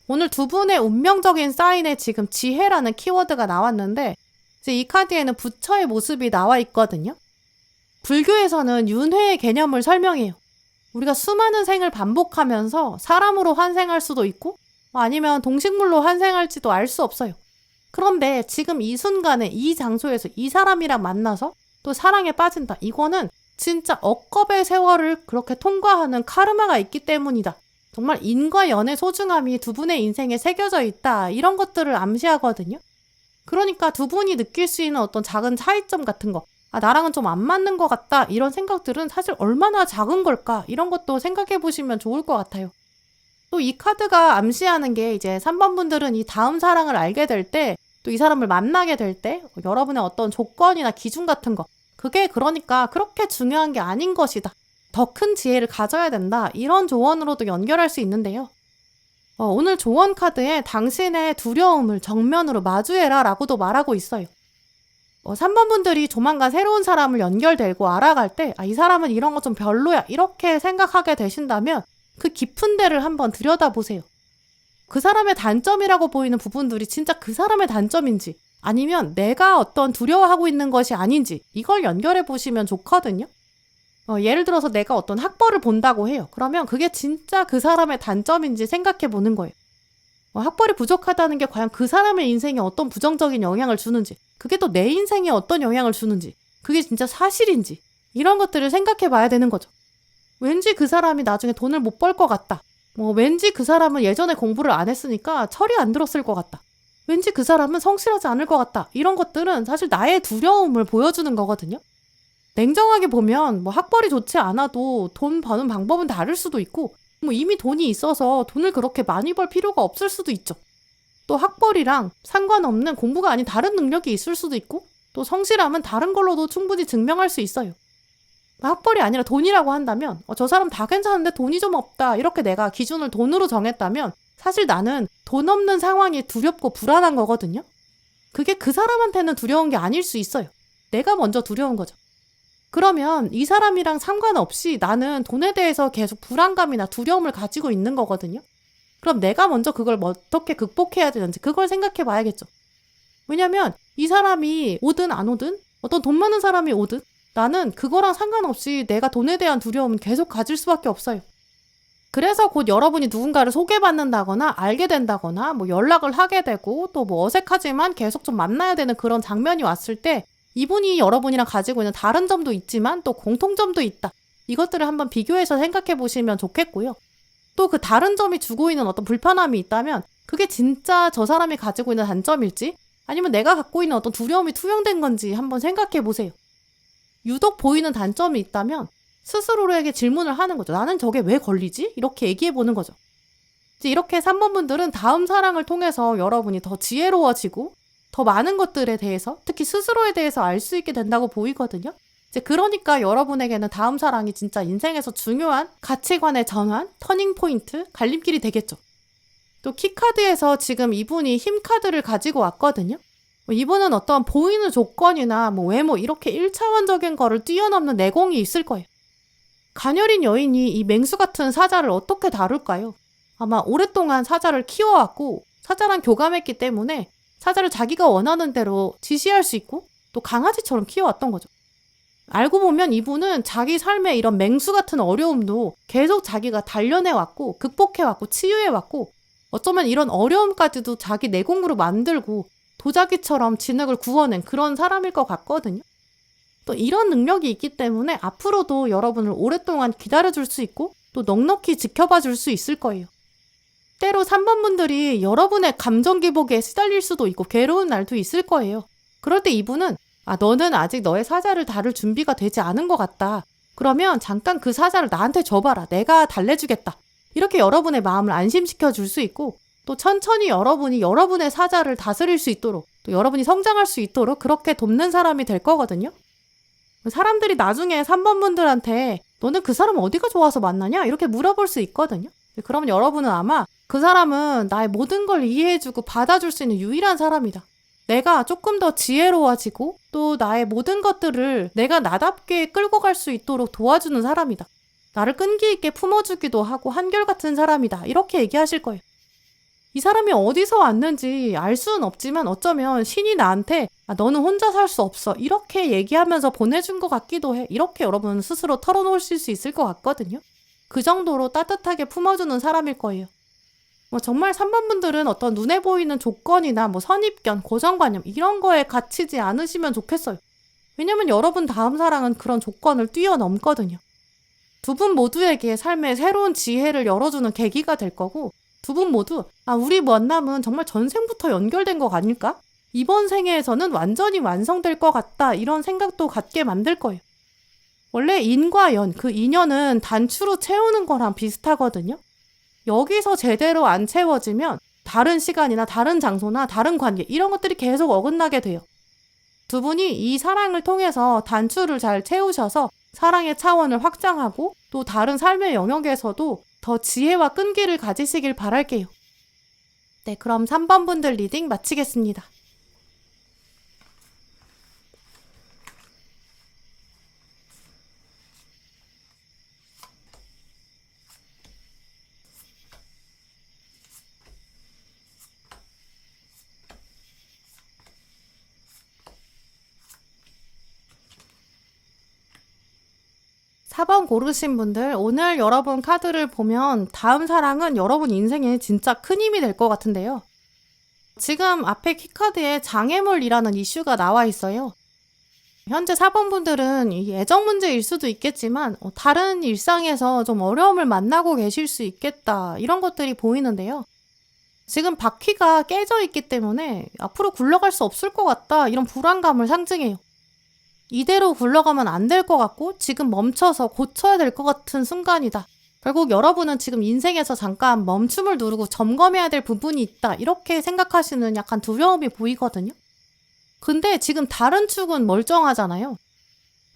오늘 두 분의 운명적인 사인에 지금 지혜라는 키워드가 나왔는데 이제 이 카드에는 부처의 모습이 나와 있거든요. 불교에서는 윤회의 개념을 설명해요. 우리가 수많은 생을 반복하면서 사람으로 환생할 수도 있고 아니면 동식물로 환생할지도 알 수 없어요. 그런데 지금 이 순간에 이 장소에서 이 사람이랑 만나서 또 사랑에 빠진다. 이거는 진짜 억겁의 세월을 그렇게 통과하는 카르마가 있기 때문이다. 정말 인과 연의 소중함이 두 분의 인생에 새겨져 있다. 이런 것들을 암시하거든요. 그러니까 두 분이 느낄 수 있는 어떤 작은 차이점 같은 거 나랑은 좀 안 맞는 것 같다. 이런 생각들은 사실 얼마나 작은 걸까? 이런 것도 생각해 보시면 좋을 것 같아요. 또 이 카드가 암시하는 게 이제 3번 분들은 이 다음 사랑을 알게 될 때 또 이 사람을 만나게 될 때 여러분의 어떤 조건이나 기준 같은 거 그게 그러니까 그렇게 중요한 게 아닌 것이다. 더 큰 지혜를 가져야 된다. 이런 조언으로도 연결할 수 있는데요. 오늘 조언 카드에 당신의 두려움을 정면으로 마주해라 라고도 말하고 있어요. 3번 분들이 조만간 새로운 사람을 연결되고 알아갈 때 이 사람은 이런 거 좀 별로야 이렇게 생각하게 되신다면 그 깊은 데를 한번 들여다보세요. 그 사람의 단점이라고 보이는 부분들이 진짜 그 사람의 단점인지 아니면 내가 어떤 두려워하고 있는 것이 아닌지 이걸 연결해 보시면 좋거든요. 예를 들어서 내가 어떤 학벌을 본다고 해요. 그러면 그게 진짜 그 사람의 단점인지 생각해 보는 거예요. 학벌이 부족하다는 게 과연 그 사람의 인생에 어떤 부정적인 영향을 주는지 그게 또 내 인생에 어떤 영향을 주는지 그게 진짜 사실인지 이런 것들을 생각해 봐야 되는 거죠. 왠지 그 사람이 나중에 돈을 못 벌 것 같다. 왠지 그 사람은 예전에 공부를 안 했으니까 철이 안 들었을 것 같다. 왠지 그 사람은 성실하지 않을 것 같다. 이런 것들은 사실 나의 두려움을 보여주는 거거든요. 냉정하게 보면 학벌이 좋지 않아도 돈 버는 방법은 다를 수도 있고 이미 돈이 있어서 돈을 그렇게 많이 벌 필요가 없을 수도 있죠. 또 학벌이랑 상관없는 공부가 아닌 다른 능력이 있을 수도 있고 또 성실함은 다른 걸로도 충분히 증명할 수 있어요. 학벌이 아니라 돈이라고 한다면 저 사람 다 괜찮은데 돈이 좀 없다 이렇게 내가 기준을 돈으로 정했다면 사실 나는 돈 없는 상황이 두렵고 불안한 거거든요. 그게 그 사람한테는 두려운 게 아닐 수 있어요. 내가 먼저 두려운 거죠. 그러면 이 사람이랑 상관없이 나는 돈에 대해서 계속 불안감이나 두려움을 가지고 있는 거거든요. 그럼 내가 먼저 그걸 어떻게 극복해야 되는지 그걸 생각해 봐야겠죠. 왜냐면 이 사람이 오든 안 오든 어떤 돈 많은 사람이 오든 나는 그거랑 상관없이 내가 돈에 대한 두려움은 계속 가질 수밖에 없어요. 그래서 곧 여러분이 누군가를 소개받는다거나 알게 된다거나 연락을 하게 되고 또 어색하지만 계속 좀 만나야 되는 그런 장면이 왔을 때 이분이 여러분이랑 가지고 있는 다른 점도 있지만 또 공통점도 있다. 이것들을 한번 비교해서 생각해 보시면 좋겠고요. 또 그 다른 점이 주고 있는 어떤 불편함이 있다면 그게 진짜 저 사람이 가지고 있는 단점일지 아니면 내가 갖고 있는 어떤 두려움이 투영된 건지 한번 생각해 보세요. 유독 보이는 단점이 있다면 스스로에게 질문을 하는 거죠. 나는 저게 왜 걸리지? 이렇게 얘기해 보는 거죠. 이제 이렇게 3번 분들은 다음 사랑을 통해서 여러분이 더 지혜로워지고 더 많은 것들에 대해서, 특히 스스로에 대해서 알 수 있게 된다고 보이거든요. 이제 그러니까 여러분에게는 다음 사랑이 진짜 인생에서 중요한 가치관의 전환, 터닝 포인트, 갈림길이 되겠죠. 또 키카드에서 지금 이분이 힘 카드를 가지고 왔거든요. 이분은 어떤 보이는 조건이나 외모 이렇게 1차원적인 거를 뛰어넘는 내공이 있을 거예요. 가녀린 여인이 이 맹수 같은 사자를 어떻게 다룰까요? 아마 오랫동안 사자를 키워왔고 사자랑 교감했기 때문에 사자를 자기가 원하는 대로 지시할 수 있고 또 강아지처럼 키워왔던 거죠. 알고 보면 이분은 자기 삶의 이런 맹수 같은 어려움도 계속 자기가 단련해왔고 극복해왔고 치유해왔고 어쩌면 이런 어려움까지도 자기 내공으로 만들고 도자기처럼 진흙을 구워낸 그런 사람일 것 같거든요. 또 이런 능력이 있기 때문에 앞으로도 여러분을 오랫동안 기다려줄 수 있고 또 넉넉히 지켜봐 줄 수 있을 거예요. 때로 3번 분들이 여러분의 감정 기복에 시달릴 수도 있고 괴로운 날도 있을 거예요. 그럴 때 이분은 너는 아직 너의 사자를 다룰 준비가 되지 않은 것 같다. 그러면 잠깐 그 사자를 나한테 줘봐라. 내가 달래주겠다. 이렇게 여러분의 마음을 안심시켜 줄 수 있고 또 천천히 여러분이 여러분의 사자를 다스릴 수 있도록 또 여러분이 성장할 수 있도록 그렇게 돕는 사람이 될 거거든요. 사람들이 나중에 3번 분들한테 너는 그 사람 어디가 좋아서 만나냐? 이렇게 물어볼 수 있거든요. 그러면 여러분은 아마 그 사람은 나의 모든 걸 이해해주고 받아줄 수 있는 유일한 사람이다. 내가 조금 더 지혜로워지고 또 나의 모든 것들을 내가 나답게 끌고 갈 수 있도록 도와주는 사람이다. 나를 끈기 있게 품어주기도 하고 한결같은 사람이다. 이렇게 얘기하실 거예요. 이 사람이 어디서 왔는지 알 수는 없지만 어쩌면 신이 나한테 너는 혼자 살 수 없어. 이렇게 얘기하면서 보내준 것 같기도 해. 이렇게 여러분 스스로 털어놓으실 수 있을 것 같거든요. 그 정도로 따뜻하게 품어주는 사람일 거예요. 정말 3번 분들은 어떤 눈에 보이는 조건이나 선입견, 고정관념 이런 거에 갇히지 않으시면 좋겠어요. 왜냐면 여러분 다음 사랑은 그런 조건을 뛰어넘거든요. 두 분 모두에게 삶의 새로운 지혜를 열어주는 계기가 될 거고 두 분 모두 우리 만남은 정말 전생부터 연결된 거 아닐까? 이번 생애에서는 완전히 완성될 것 같다 이런 생각도 갖게 만들 거예요. 원래 인과 연, 그 인연은 단추로 채우는 거랑 비슷하거든요. 여기서 제대로 안 채워지면 다른 시간이나 다른 장소나 다른 관계 이런 것들이 계속 어긋나게 돼요. 두 분이 이 사랑을 통해서 단추를 잘 채우셔서 사랑의 차원을 확장하고 또 다른 삶의 영역에서도 더 지혜와 끈기를 가지시길 바랄게요. 네, 그럼 3번 분들 리딩 마치겠습니다. 사 번 고르신 분들 오늘 여러분 카드를 보면 다음 사랑은 여러분 인생에 진짜 큰 힘이 될 것 같은데요. 지금 앞에 키카드에 장애물이라는 이슈가 나와 있어요. 현재 4번 분들은 애정 문제일 수도 있겠지만 다른 일상에서 좀 어려움을 만나고 계실 수 있겠다 이런 것들이 보이는데요. 지금 바퀴가 깨져 있기 때문에 앞으로 굴러갈 수 없을 것 같다 이런 불안감을 상징해요. 이대로 굴러가면 안 될 것 같고 지금 멈춰서 고쳐야 될 것 같은 순간이다. 결국 여러분은 지금 인생에서 잠깐 멈춤을 누르고 점검해야 될 부분이 있다. 이렇게 생각하시는 약간 두려움이 보이거든요. 근데 지금 다른 축은 멀쩡하잖아요.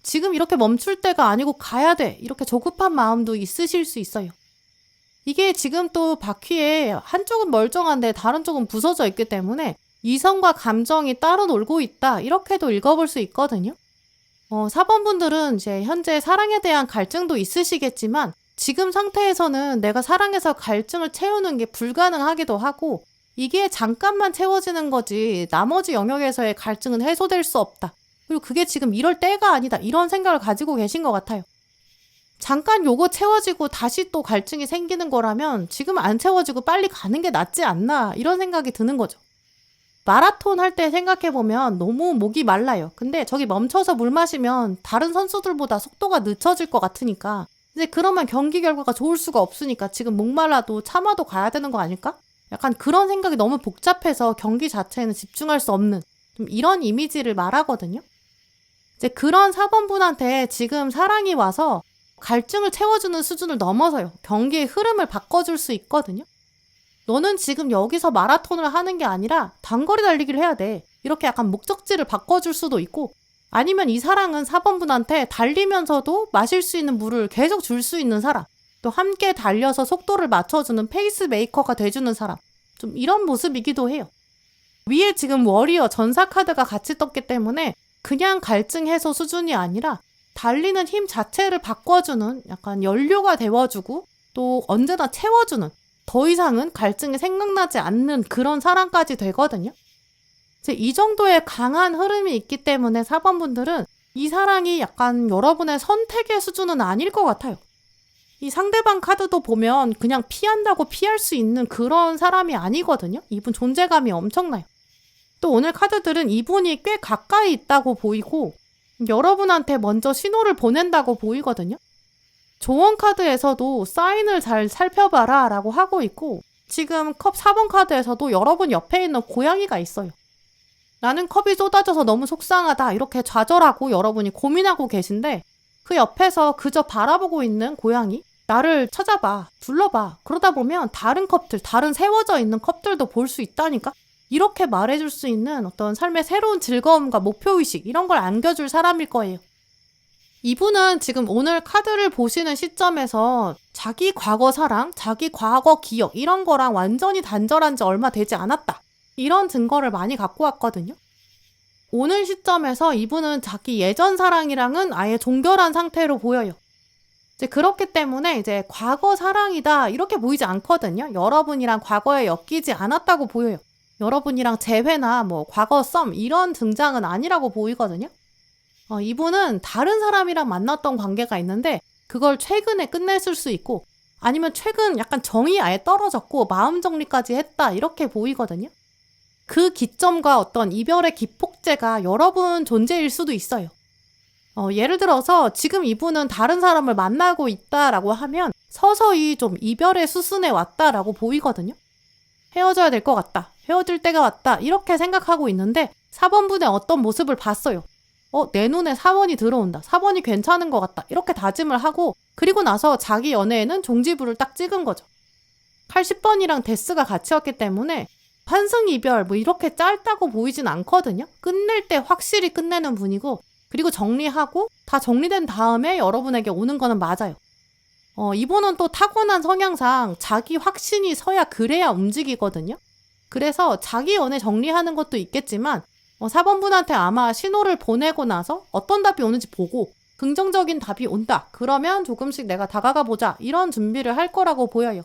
지금 이렇게 멈출 때가 아니고 가야 돼. 이렇게 조급한 마음도 있으실 수 있어요. 이게 지금 또 바퀴에 한쪽은 멀쩡한데 다른 쪽은 부서져 있기 때문에 이성과 감정이 따로 놀고 있다. 이렇게도 읽어볼 수 있거든요. 4번 분들은 이제 현재 사랑에 대한 갈증도 있으시겠지만 지금 상태에서는 내가 사랑에서 갈증을 채우는 게 불가능하기도 하고 이게 잠깐만 채워지는 거지 나머지 영역에서의 갈증은 해소될 수 없다. 그리고 그게 지금 이럴 때가 아니다. 이런 생각을 가지고 계신 것 같아요. 잠깐 요거 채워지고 다시 또 갈증이 생기는 거라면 지금 안 채워지고 빨리 가는 게 낫지 않나 이런 생각이 드는 거죠. 마라톤 할 때 생각해보면 너무 목이 말라요. 근데 저기 멈춰서 물 마시면 다른 선수들보다 속도가 늦춰질 것 같으니까 이제 그러면 경기 결과가 좋을 수가 없으니까 지금 목말라도 참아도 가야 되는 거 아닐까? 약간 그런 생각이 너무 복잡해서 경기 자체에는 집중할 수 없는 좀 이런 이미지를 말하거든요. 이제 그런 4번분한테 지금 사랑이 와서 갈증을 채워주는 수준을 넘어서요. 경기의 흐름을 바꿔줄 수 있거든요. 너는 지금 여기서 마라톤을 하는 게 아니라 단거리 달리기를 해야 돼. 이렇게 약간 목적지를 바꿔줄 수도 있고, 아니면 이 사랑은 4번분한테 달리면서도 마실 수 있는 물을 계속 줄 수 있는 사람, 또 함께 달려서 속도를 맞춰주는 페이스메이커가 돼주는 사람, 좀 이런 모습이기도 해요. 위에 지금 워리어 전사 카드가 같이 떴기 때문에 그냥 갈증 해소 수준이 아니라 달리는 힘 자체를 바꿔주는 약간 연료가 되어주고 또 언제나 채워주는, 더 이상은 갈증이 생각나지 않는 그런 사람까지 되거든요. 이제 이 정도의 강한 흐름이 있기 때문에 4번분들은 이 사랑이 약간 여러분의 선택의 수준은 아닐 것 같아요. 이 상대방 카드도 보면 그냥 피한다고 피할 수 있는 그런 사람이 아니거든요. 이분 존재감이 엄청나요. 또 오늘 카드들은 이분이 꽤 가까이 있다고 보이고 여러분한테 먼저 신호를 보낸다고 보이거든요. 조언 카드에서도 사인을 잘 살펴봐라 라고 하고 있고, 지금 컵 4번 카드에서도 여러분 옆에 있는 고양이가 있어요. 나는 컵이 쏟아져서 너무 속상하다 이렇게 좌절하고 여러분이 고민하고 계신데, 그 옆에서 그저 바라보고 있는 고양이, 나를 찾아봐, 둘러봐, 그러다 보면 다른 컵들, 다른 세워져 있는 컵들도 볼 수 있다니까? 이렇게 말해줄 수 있는 어떤 삶의 새로운 즐거움과 목표의식, 이런 걸 안겨줄 사람일 거예요. 이분은 지금 오늘 카드를 보시는 시점에서 자기 과거 사랑, 자기 과거 기억 이런 거랑 완전히 단절한 지 얼마 되지 않았다. 이런 증거를 많이 갖고 왔거든요. 오늘 시점에서 이분은 자기 예전 사랑이랑은 아예 종결한 상태로 보여요. 이제 그렇기 때문에 이제 과거 사랑이다 이렇게 보이지 않거든요. 여러분이랑 과거에 엮이지 않았다고 보여요. 여러분이랑 재회나 뭐 과거 썸 이런 등장은 아니라고 보이거든요. 이분은 다른 사람이랑 만났던 관계가 있는데 그걸 최근에 끝냈을 수 있고, 아니면 최근 약간 정이 아예 떨어졌고 마음 정리까지 했다 이렇게 보이거든요. 그 기점과 어떤 이별의 기폭제가 여러분 존재일 수도 있어요. 예를 들어서 지금 이분은 다른 사람을 만나고 있다라고 하면 서서히 좀 이별의 수순에 왔다라고 보이거든요. 헤어져야 될 것 같다, 헤어질 때가 왔다 이렇게 생각하고 있는데 4번분의 어떤 모습을 봤어요. 내 눈에 4번이 들어온다, 4번이 괜찮은 것 같다 이렇게 다짐을 하고, 그리고 나서 자기 연애에는 종지부를 딱 찍은 거죠. 칼 10번이랑 데스가 같이 왔기 때문에 환승 이별 뭐 이렇게 짧다고 보이진 않거든요. 끝낼 때 확실히 끝내는 분이고, 그리고 정리하고 다 정리된 다음에 여러분에게 오는 거는 맞아요. 이분은 또 타고난 성향상 자기 확신이 서야 그래야 움직이거든요. 그래서 자기 연애 정리하는 것도 있겠지만 4번분한테 아마 신호를 보내고 나서 어떤 답이 오는지 보고 긍정적인 답이 온다, 그러면 조금씩 내가 다가가 보자 이런 준비를 할 거라고 보여요.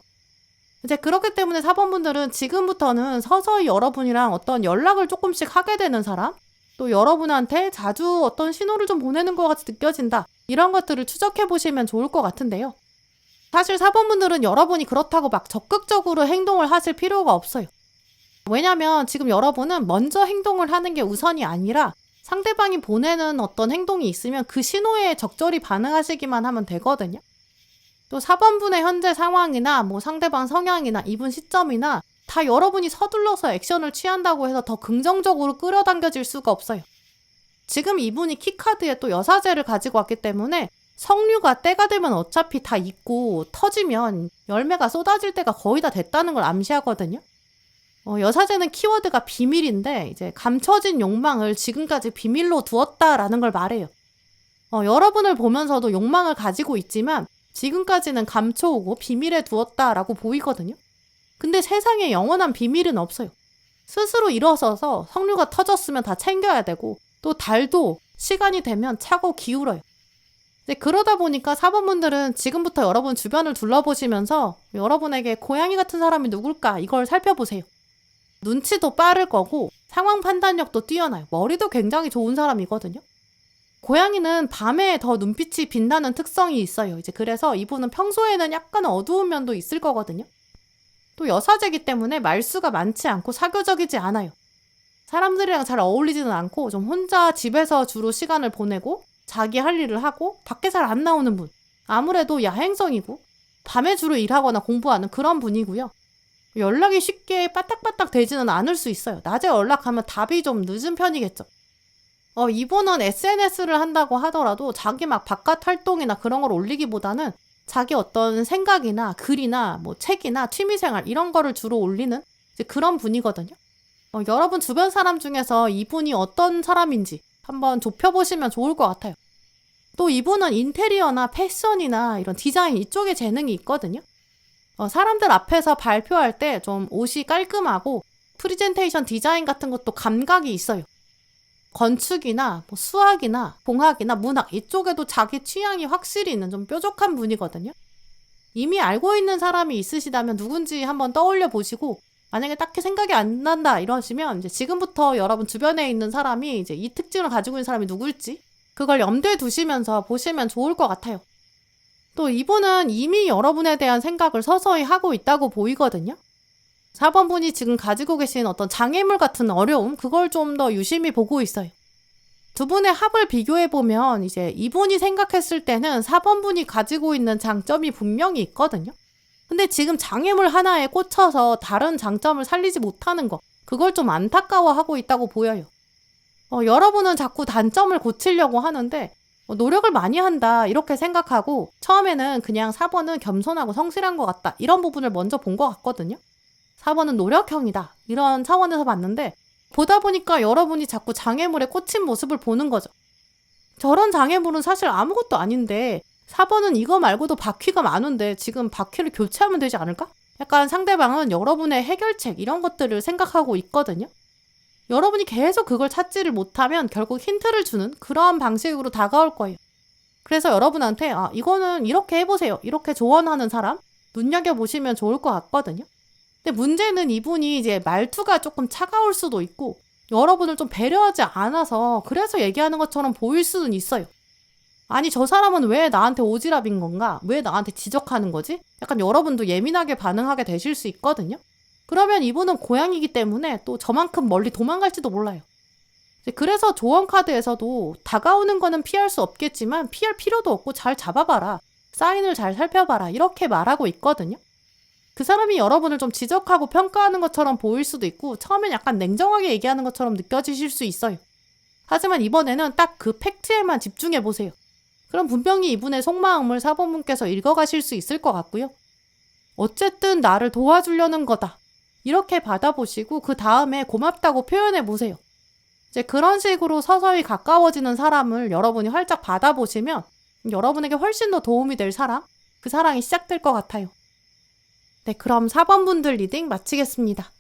이제 그렇기 때문에 4번분들은 지금부터는 서서히 여러분이랑 어떤 연락을 조금씩 하게 되는 사람, 또 여러분한테 자주 어떤 신호를 좀 보내는 것 같이 느껴진다, 이런 것들을 추적해 보시면 좋을 것 같은데요. 사실 4번분들은 여러분이 그렇다고 막 적극적으로 행동을 하실 필요가 없어요. 왜냐면 지금 여러분은 먼저 행동을 하는 게 우선이 아니라 상대방이 보내는 어떤 행동이 있으면 그 신호에 적절히 반응하시기만 하면 되거든요. 또 4번분의 현재 상황이나 뭐 상대방 성향이나 이분 시점이나 다 여러분이 서둘러서 액션을 취한다고 해서 더 긍정적으로 끌어당겨질 수가 없어요. 지금 이분이 키카드에 또 여사제를 가지고 왔기 때문에 석류가 때가 되면 어차피 다 익고 터지면 열매가 쏟아질 때가 거의 다 됐다는 걸 암시하거든요. 여사제는 키워드가 비밀인데 이제 감춰진 욕망을 지금까지 비밀로 두었다라는 걸 말해요. 여러분을 보면서도 욕망을 가지고 있지만 지금까지는 감춰오고 비밀에 두었다라고 보이거든요. 근데 세상에 영원한 비밀은 없어요. 스스로 일어서서 석류가 터졌으면 다 챙겨야 되고, 또 달도 시간이 되면 차고 기울어요. 이제 그러다 보니까 4번분들은 지금부터 여러분 주변을 둘러보시면서 여러분에게 고양이 같은 사람이 누굴까 이걸 살펴보세요. 눈치도 빠를 거고 상황 판단력도 뛰어나요. 머리도 굉장히 좋은 사람이거든요. 고양이는 밤에 더 눈빛이 빛나는 특성이 있어요. 이제 그래서 이분은 평소에는 약간 어두운 면도 있을 거거든요. 또 여사제이기 때문에 말수가 많지 않고 사교적이지 않아요. 사람들이랑 잘 어울리지는 않고 좀 혼자 집에서 주로 시간을 보내고 자기 할 일을 하고 밖에 잘 안 나오는 분. 아무래도 야행성이고 밤에 주로 일하거나 공부하는 그런 분이고요. 연락이 쉽게 빠딱빠딱 되지는 않을 수 있어요. 낮에 연락하면 답이 좀 늦은 편이겠죠. 이분은 SNS를 한다고 하더라도 자기 막 바깥 활동이나 그런 걸 올리기보다는 자기 어떤 생각이나 글이나 뭐 책이나 취미생활 이런 거를 주로 올리는 이제 그런 분이거든요. 여러분 주변 사람 중에서 이분이 어떤 사람인지 한번 좁혀보시면 좋을 것 같아요. 또 이분은 인테리어나 패션이나 이런 디자인 이쪽에 재능이 있거든요. 사람들 앞에서 발표할 때 좀 옷이 깔끔하고 프리젠테이션 디자인 같은 것도 감각이 있어요. 건축이나 뭐 수학이나 공학이나 문학 이쪽에도 자기 취향이 확실히 있는 좀 뾰족한 분이거든요. 이미 알고 있는 사람이 있으시다면 누군지 한번 떠올려 보시고 만약에 딱히 생각이 안 난다 이러시면 이제 지금부터 여러분 주변에 있는 사람이 이제 이 특징을 가지고 있는 사람이 누굴지 그걸 염두에 두시면서 보시면 좋을 것 같아요. 또 이분은 이미 여러분에 대한 생각을 서서히 하고 있다고 보이거든요. 4번 분이 지금 가지고 계신 어떤 장애물 같은 어려움 그걸 좀 더 유심히 보고 있어요. 두 분의 합을 비교해보면 이제 이분이 생각했을 때는 4번 분이 가지고 있는 장점이 분명히 있거든요. 근데 지금 장애물 하나에 꽂혀서 다른 장점을 살리지 못하는 거 그걸 좀 안타까워하고 있다고 보여요. 여러분은 자꾸 단점을 고치려고 하는데 노력을 많이 한다 이렇게 생각하고 처음에는 그냥 4번은 겸손하고 성실한 것 같다 이런 부분을 먼저 본 것 같거든요. 4번은 노력형이다 이런 차원에서 봤는데 보다 보니까 여러분이 자꾸 장애물에 꽂힌 모습을 보는 거죠. 저런 장애물은 사실 아무것도 아닌데 4번은 이거 말고도 바퀴가 많은데 지금 바퀴를 교체하면 되지 않을까? 약간 상대방은 여러분의 해결책 이런 것들을 생각하고 있거든요. 여러분이 계속 그걸 찾지를 못하면 결국 힌트를 주는 그런 방식으로 다가올 거예요. 그래서 여러분한테 이거는 이렇게 해보세요. 이렇게 조언하는 사람 눈여겨보시면 좋을 것 같거든요. 근데 문제는 이분이 이제 말투가 조금 차가울 수도 있고 여러분을 좀 배려하지 않아서 그래서 얘기하는 것처럼 보일 수는 있어요. 아니 저 사람은 왜 나한테 오지랖인 건가? 왜 나한테 지적하는 거지? 약간 여러분도 예민하게 반응하게 되실 수 있거든요. 그러면 이분은 고양이기 때문에 또 저만큼 멀리 도망갈지도 몰라요. 그래서 조언 카드에서도 다가오는 거는 피할 수 없겠지만 피할 필요도 없고 잘 잡아봐라. 사인을 잘 살펴봐라. 이렇게 말하고 있거든요. 그 사람이 여러분을 좀 지적하고 평가하는 것처럼 보일 수도 있고 처음엔 약간 냉정하게 얘기하는 것처럼 느껴지실 수 있어요. 하지만 이번에는 딱 그 팩트에만 집중해 보세요. 그럼 분명히 이분의 속마음을 4번 분께서 읽어가실 수 있을 것 같고요. 어쨌든 나를 도와주려는 거다. 이렇게 받아보시고 그 다음에 고맙다고 표현해 보세요. 이제 그런 식으로 서서히 가까워지는 사람을 여러분이 활짝 받아보시면 여러분에게 훨씬 더 도움이 될 사람, 그 사랑이 시작될 것 같아요. 네, 그럼 4번 분들 리딩 마치겠습니다.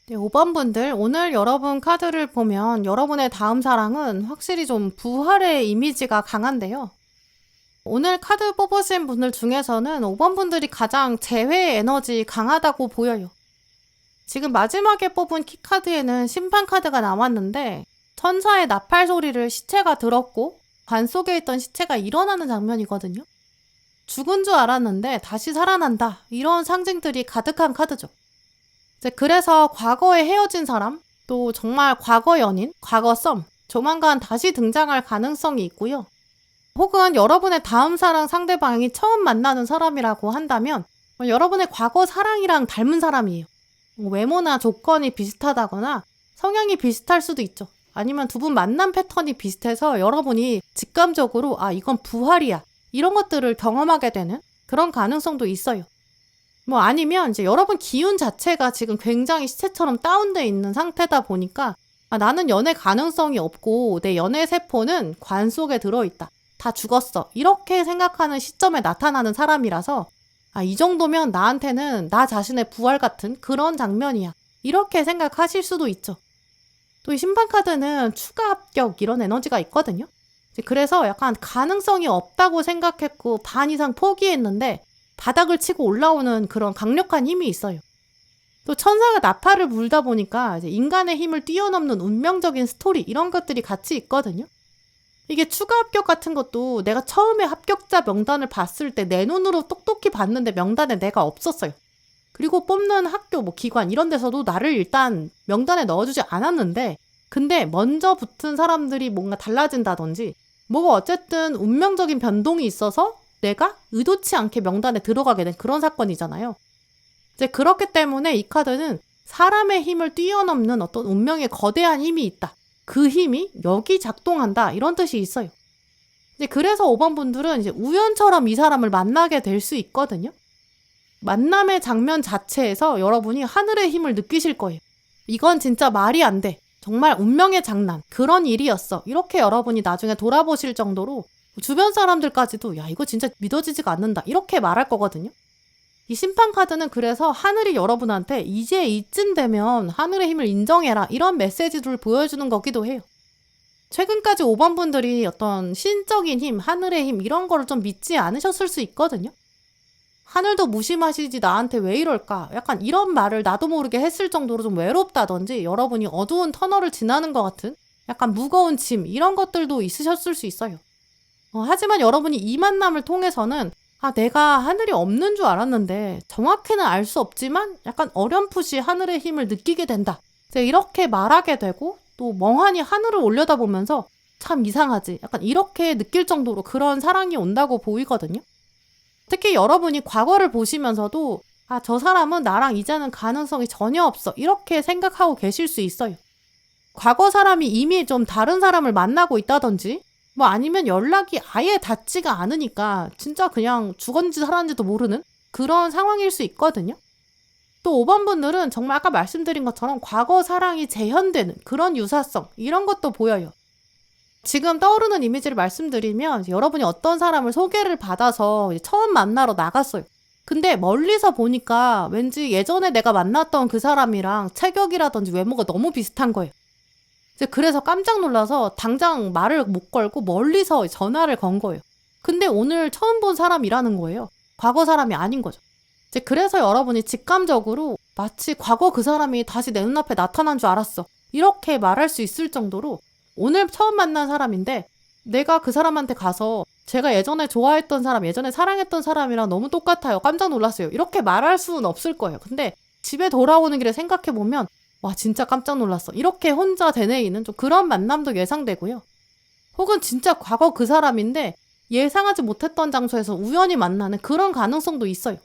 네, 5번 분들 오늘 여러분 카드를 보면 여러분의 다음 사랑은 확실히 좀 부활의 이미지가 강한데요. 오늘 카드 뽑으신 분들 중에서는 5번 분들이 가장 재회 에너지 강하다고 보여요. 지금 마지막에 뽑은 키카드에는 심판 카드가 나왔는데 천사의 나팔 소리를 시체가 들었고 관 속에 있던 시체가 일어나는 장면이거든요. 죽은 줄 알았는데 다시 살아난다. 이런 상징들이 가득한 카드죠. 그래서 과거에 헤어진 사람, 또 정말 과거 연인, 과거 썸, 조만간 다시 등장할 가능성이 있고요. 혹은 여러분의 다음 사랑 상대방이 처음 만나는 사람이라고 한다면 여러분의 과거 사랑이랑 닮은 사람이에요. 외모나 조건이 비슷하다거나 성향이 비슷할 수도 있죠. 아니면 두 분 만남 패턴이 비슷해서 여러분이 직감적으로 이건 부활이야. 이런 것들을 경험하게 되는 그런 가능성도 있어요. 아니면 이제 여러분 기운 자체가 지금 굉장히 시체처럼 다운돼 있는 상태다 보니까 나는 연애 가능성이 없고 내 연애 세포는 관 속에 들어있다. 다 죽었어. 이렇게 생각하는 시점에 나타나는 사람이라서 이 정도면 나한테는 나 자신의 부활 같은 그런 장면이야. 이렇게 생각하실 수도 있죠. 또 이 심판 카드는 추가 합격 이런 에너지가 있거든요. 그래서 약간 가능성이 없다고 생각했고 반 이상 포기했는데 바닥을 치고 올라오는 그런 강력한 힘이 있어요. 또 천사가 나팔을 불다 보니까 이제 인간의 힘을 뛰어넘는 운명적인 스토리 이런 것들이 같이 있거든요. 이게 추가 합격 같은 것도 내가 처음에 합격자 명단을 봤을 때 내 눈으로 똑똑히 봤는데 명단에 내가 없었어요. 그리고 뽑는 학교, 기관 이런 데서도 나를 일단 명단에 넣어주지 않았는데, 근데 먼저 붙은 사람들이 뭔가 달라진다든지 뭐가 어쨌든 운명적인 변동이 있어서 내가 의도치 않게 명단에 들어가게 된 그런 사건이잖아요. 이제 그렇기 때문에 이 카드는 사람의 힘을 뛰어넘는 어떤 운명의 거대한 힘이 있다. 그 힘이 여기 작동한다. 이런 뜻이 있어요. 이제 그래서 5번 분들은 이제 우연처럼 이 사람을 만나게 될 수 있거든요. 만남의 장면 자체에서 여러분이 하늘의 힘을 느끼실 거예요. 이건 진짜 말이 안 돼. 정말 운명의 장난. 그런 일이었어. 이렇게 여러분이 나중에 돌아보실 정도로 주변 사람들까지도 야, 이거 진짜 믿어지지가 않는다. 이렇게 말할 거거든요. 이 심판 카드는 그래서 하늘이 여러분한테 이제 이쯤 되면 하늘의 힘을 인정해라. 이런 메시지를 보여주는 거기도 해요. 최근까지 5번 분들이 어떤 신적인 힘, 하늘의 힘 이런 거를 좀 믿지 않으셨을 수 있거든요. 하늘도 무심하시지 나한테 왜 이럴까? 약간 이런 말을 나도 모르게 했을 정도로 좀 외롭다든지 여러분이 어두운 터널을 지나는 것 같은 약간 무거운 짐 이런 것들도 있으셨을 수 있어요. 하지만 여러분이 이 만남을 통해서는 내가 하늘이 없는 줄 알았는데 정확히는 알 수 없지만 약간 어렴풋이 하늘의 힘을 느끼게 된다. 이렇게 말하게 되고 또 멍하니 하늘을 올려다보면서 참 이상하지. 약간 이렇게 느낄 정도로 그런 사랑이 온다고 보이거든요. 특히 여러분이 과거를 보시면서도 저 사람은 나랑 이제는 가능성이 전혀 없어. 이렇게 생각하고 계실 수 있어요. 과거 사람이 이미 좀 다른 사람을 만나고 있다든지 아니면 연락이 아예 닿지가 않으니까 진짜 그냥 죽었는지 살았는지도 모르는 그런 상황일 수 있거든요. 또 5번 분들은 정말 아까 말씀드린 것처럼 과거 사랑이 재현되는 그런 유사성 이런 것도 보여요. 지금 떠오르는 이미지를 말씀드리면 여러분이 어떤 사람을 소개를 받아서 처음 만나러 나갔어요. 근데 멀리서 보니까 왠지 예전에 내가 만났던 그 사람이랑 체격이라든지 외모가 너무 비슷한 거예요. 그래서 깜짝 놀라서 당장 말을 못 걸고 멀리서 전화를 건 거예요. 근데 오늘 처음 본 사람이라는 거예요. 과거 사람이 아닌 거죠. 그래서 여러분이 직감적으로 마치 과거 그 사람이 다시 내 눈앞에 나타난 줄 알았어. 이렇게 말할 수 있을 정도로 오늘 처음 만난 사람인데 내가 그 사람한테 가서 제가 예전에 좋아했던 사람, 예전에 사랑했던 사람이랑 너무 똑같아요. 깜짝 놀랐어요. 이렇게 말할 수는 없을 거예요. 근데 집에 돌아오는 길에 생각해보면 와 진짜 깜짝 놀랐어. 이렇게 혼자 되뇌이는 좀 그런 만남도 예상되고요. 혹은 진짜 과거 그 사람인데 예상하지 못했던 장소에서 우연히 만나는 그런 가능성도 있어요.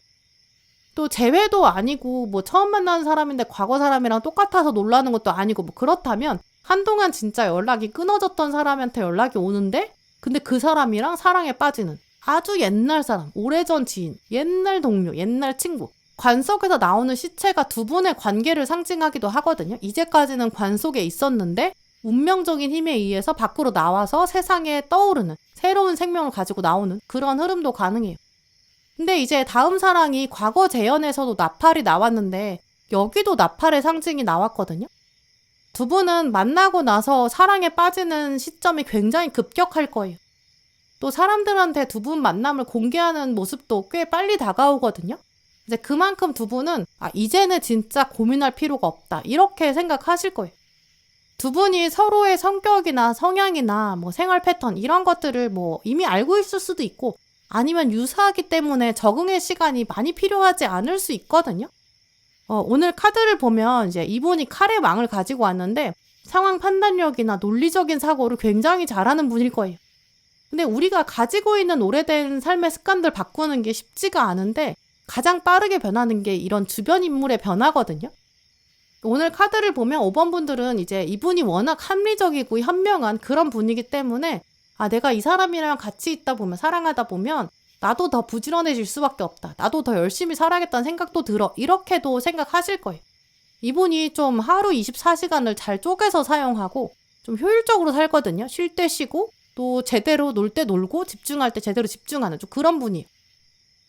또 재회도 아니고 처음 만나는 사람인데 과거 사람이랑 똑같아서 놀라는 것도 아니고 그렇다면 한동안 진짜 연락이 끊어졌던 사람한테 연락이 오는데 근데 그 사람이랑 사랑에 빠지는 아주 옛날 사람, 오래전 지인, 옛날 동료, 옛날 친구. 관 속에서 나오는 시체가 두 분의 관계를 상징하기도 하거든요. 이제까지는 관 속에 있었는데 운명적인 힘에 의해서 밖으로 나와서 세상에 떠오르는 새로운 생명을 가지고 나오는 그런 흐름도 가능해요. 근데 이제 다음 사랑이 과거 재현에서도 나팔이 나왔는데 여기도 나팔의 상징이 나왔거든요. 두 분은 만나고 나서 사랑에 빠지는 시점이 굉장히 급격할 거예요. 또 사람들한테 두 분 만남을 공개하는 모습도 꽤 빨리 다가오거든요. 이제 그만큼 두 분은 이제는 진짜 고민할 필요가 없다. 이렇게 생각하실 거예요. 두 분이 서로의 성격이나 성향이나 생활 패턴 이런 것들을 이미 알고 있을 수도 있고 아니면 유사하기 때문에 적응의 시간이 많이 필요하지 않을 수 있거든요. 오늘 카드를 보면 이제 이분이 칼의 왕을 가지고 왔는데 상황 판단력이나 논리적인 사고를 굉장히 잘하는 분일 거예요. 근데 우리가 가지고 있는 오래된 삶의 습관들 바꾸는 게 쉽지가 않은데 가장 빠르게 변하는 게 이런 주변 인물의 변화거든요. 오늘 카드를 보면 5번 분들은 이제 이분이 워낙 합리적이고 현명한 그런 분이기 때문에 내가 이 사람이랑 같이 있다 보면 사랑하다 보면 나도 더 부지런해질 수밖에 없다. 나도 더 열심히 살아야겠다는 생각도 들어. 이렇게도 생각하실 거예요. 이분이 좀 하루 24시간을 잘 쪼개서 사용하고 좀 효율적으로 살거든요. 쉴 때 쉬고 또 제대로 놀 때 놀고 집중할 때 제대로 집중하는 좀 그런 분이에요.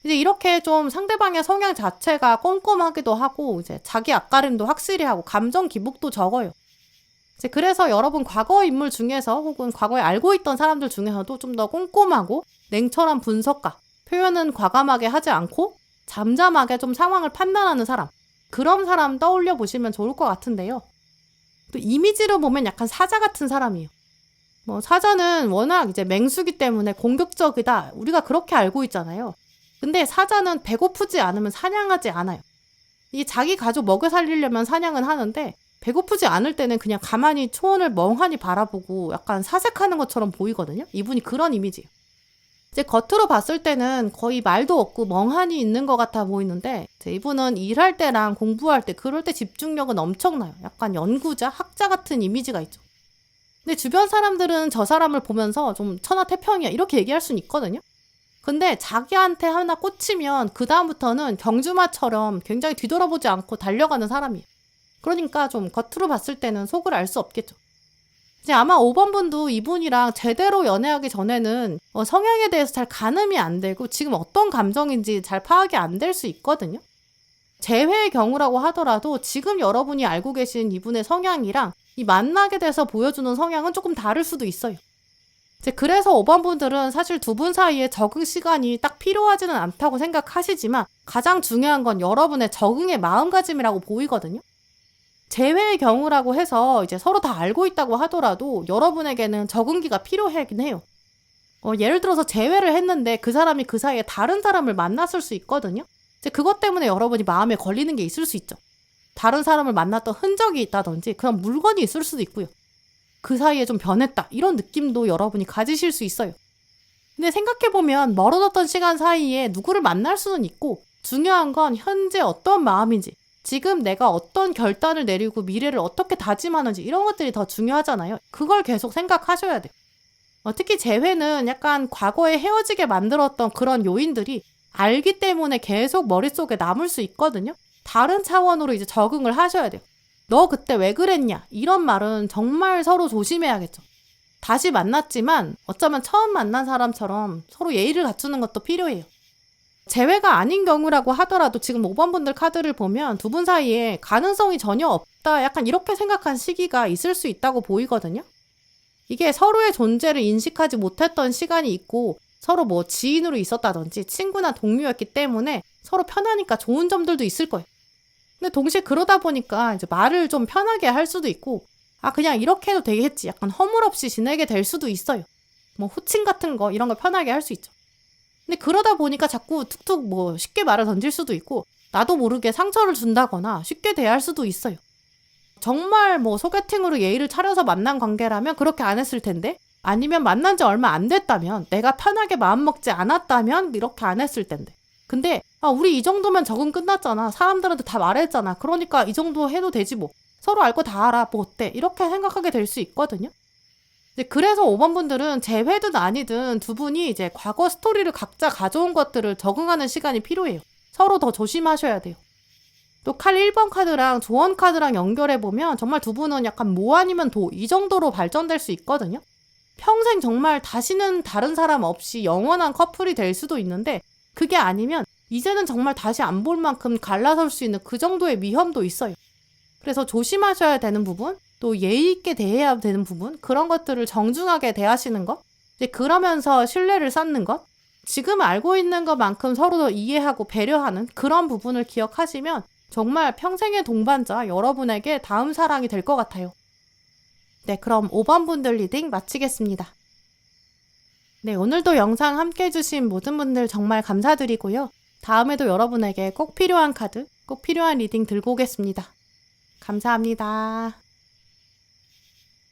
이제 이렇게 좀 상대방의 성향 자체가 꼼꼼하기도 하고 이제 자기 앞가림도 확실히 하고 감정 기복도 적어요. 이제 그래서 여러분 과거 인물 중에서 혹은 과거에 알고 있던 사람들 중에서도 좀 더 꼼꼼하고 냉철한 분석가, 표현은 과감하게 하지 않고 잠잠하게 좀 상황을 판단하는 사람, 그런 사람 떠올려 보시면 좋을 것 같은데요. 또 이미지로 보면 약간 사자 같은 사람이에요. 뭐 사자는 워낙 이제 맹수기 때문에 공격적이다. 우리가 그렇게 알고 있잖아요. 근데 사자는 배고프지 않으면 사냥하지 않아요. 이 자기 가족 먹여 살리려면 사냥은 하는데 배고프지 않을 때는 그냥 가만히 초원을 멍하니 바라보고 약간 사색하는 것처럼 보이거든요. 이분이 그런 이미지예요. 이제 겉으로 봤을 때는 거의 말도 없고 멍하니 있는 것 같아 보이는데 이분은 일할 때랑 공부할 때 그럴 때 집중력은 엄청나요. 약간 연구자, 학자 같은 이미지가 있죠. 근데 주변 사람들은 저 사람을 보면서 좀 천하태평이야 이렇게 얘기할 수는 있거든요. 근데 자기한테 하나 꽂히면 그 다음부터는 경주마처럼 굉장히 뒤돌아보지 않고 달려가는 사람이에요. 그러니까 좀 겉으로 봤을 때는 속을 알 수 없겠죠. 이제 아마 5번 분도 이분이랑 제대로 연애하기 전에는 성향에 대해서 잘 가늠이 안 되고 지금 어떤 감정인지 잘 파악이 안 될 수 있거든요. 재회의 경우라고 하더라도 지금 여러분이 알고 계신 이분의 성향이랑 이 만나게 돼서 보여주는 성향은 조금 다를 수도 있어요. 이제 그래서 5번 분들은 사실 두 분 사이에 적응 시간이 딱 필요하지는 않다고 생각하시지만 가장 중요한 건 여러분의 적응의 마음가짐이라고 보이거든요. 재회의 경우라고 해서 이제 서로 다 알고 있다고 하더라도 여러분에게는 적응기가 필요하긴 해요. 예를 들어서 재회를 했는데 그 사람이 그 사이에 다른 사람을 만났을 수 있거든요. 이제 그것 때문에 여러분이 마음에 걸리는 게 있을 수 있죠. 다른 사람을 만났던 흔적이 있다든지 그런 물건이 있을 수도 있고요. 그 사이에 좀 변했다 이런 느낌도 여러분이 가지실 수 있어요. 근데 생각해보면 멀어졌던 시간 사이에 누구를 만날 수는 있고 중요한 건 현재 어떤 마음인지 지금 내가 어떤 결단을 내리고 미래를 어떻게 다짐하는지 이런 것들이 더 중요하잖아요. 그걸 계속 생각하셔야 돼요. 특히 재회는 약간 과거에 헤어지게 만들었던 그런 요인들이 알기 때문에 계속 머릿속에 남을 수 있거든요. 다른 차원으로 이제 적응을 하셔야 돼요. 너 그때 왜 그랬냐? 이런 말은 정말 서로 조심해야겠죠. 다시 만났지만 어쩌면 처음 만난 사람처럼 서로 예의를 갖추는 것도 필요해요. 재회가 아닌 경우라고 하더라도 지금 5번 분들 카드를 보면 두 분 사이에 가능성이 전혀 없다. 약간 이렇게 생각한 시기가 있을 수 있다고 보이거든요. 이게 서로의 존재를 인식하지 못했던 시간이 있고 서로 뭐 지인으로 있었다든지 친구나 동료였기 때문에 서로 편하니까 좋은 점들도 있을 거예요. 근데 동시에 그러다 보니까 이제 말을 좀 편하게 할 수도 있고 그냥 이렇게 해도 되겠지. 약간 허물없이 지내게 될 수도 있어요. 뭐 호칭 같은 거 이런 거 편하게 할 수 있죠. 근데 그러다 보니까 자꾸 툭툭 뭐 쉽게 말을 던질 수도 있고 나도 모르게 상처를 준다거나 쉽게 대할 수도 있어요. 정말 뭐 소개팅으로 예의를 차려서 만난 관계라면 그렇게 안 했을 텐데 아니면 만난 지 얼마 안 됐다면 내가 편하게 마음먹지 않았다면 이렇게 안 했을 텐데 근데 우리 이 정도면 적응 끝났잖아. 사람들한테 다 말했잖아. 그러니까 이 정도 해도 되지 뭐. 서로 알 거 다 알아. 뭐 어때? 이렇게 생각하게 될 수 있거든요. 그래서 5번 분들은 재회든 아니든 두 분이 이제 과거 스토리를 각자 가져온 것들을 적응하는 시간이 필요해요. 서로 더 조심하셔야 돼요. 또 칼 1번 카드랑 조언 카드랑 연결해보면 정말 두 분은 약간 모 아니면 도 이 정도로 발전될 수 있거든요. 평생 정말 다시는 다른 사람 없이 영원한 커플이 될 수도 있는데 그게 아니면 이제는 정말 다시 안 볼 만큼 갈라설 수 있는 그 정도의 위험도 있어요. 그래서 조심하셔야 되는 부분, 또 예의 있게 대해야 되는 부분, 그런 것들을 정중하게 대하시는 것, 이제 그러면서 신뢰를 쌓는 것, 지금 알고 있는 것만큼 서로 더 이해하고 배려하는 그런 부분을 기억하시면 정말 평생의 동반자 여러분에게 다음 사랑이 될 것 같아요. 네, 그럼 5번 분들 리딩 마치겠습니다. 네, 오늘도 영상 함께 해주신 모든 분들 정말 감사드리고요. 다음에도 여러분에게 꼭 필요한 카드, 꼭 필요한 리딩 들고 오겠습니다. 감사합니다.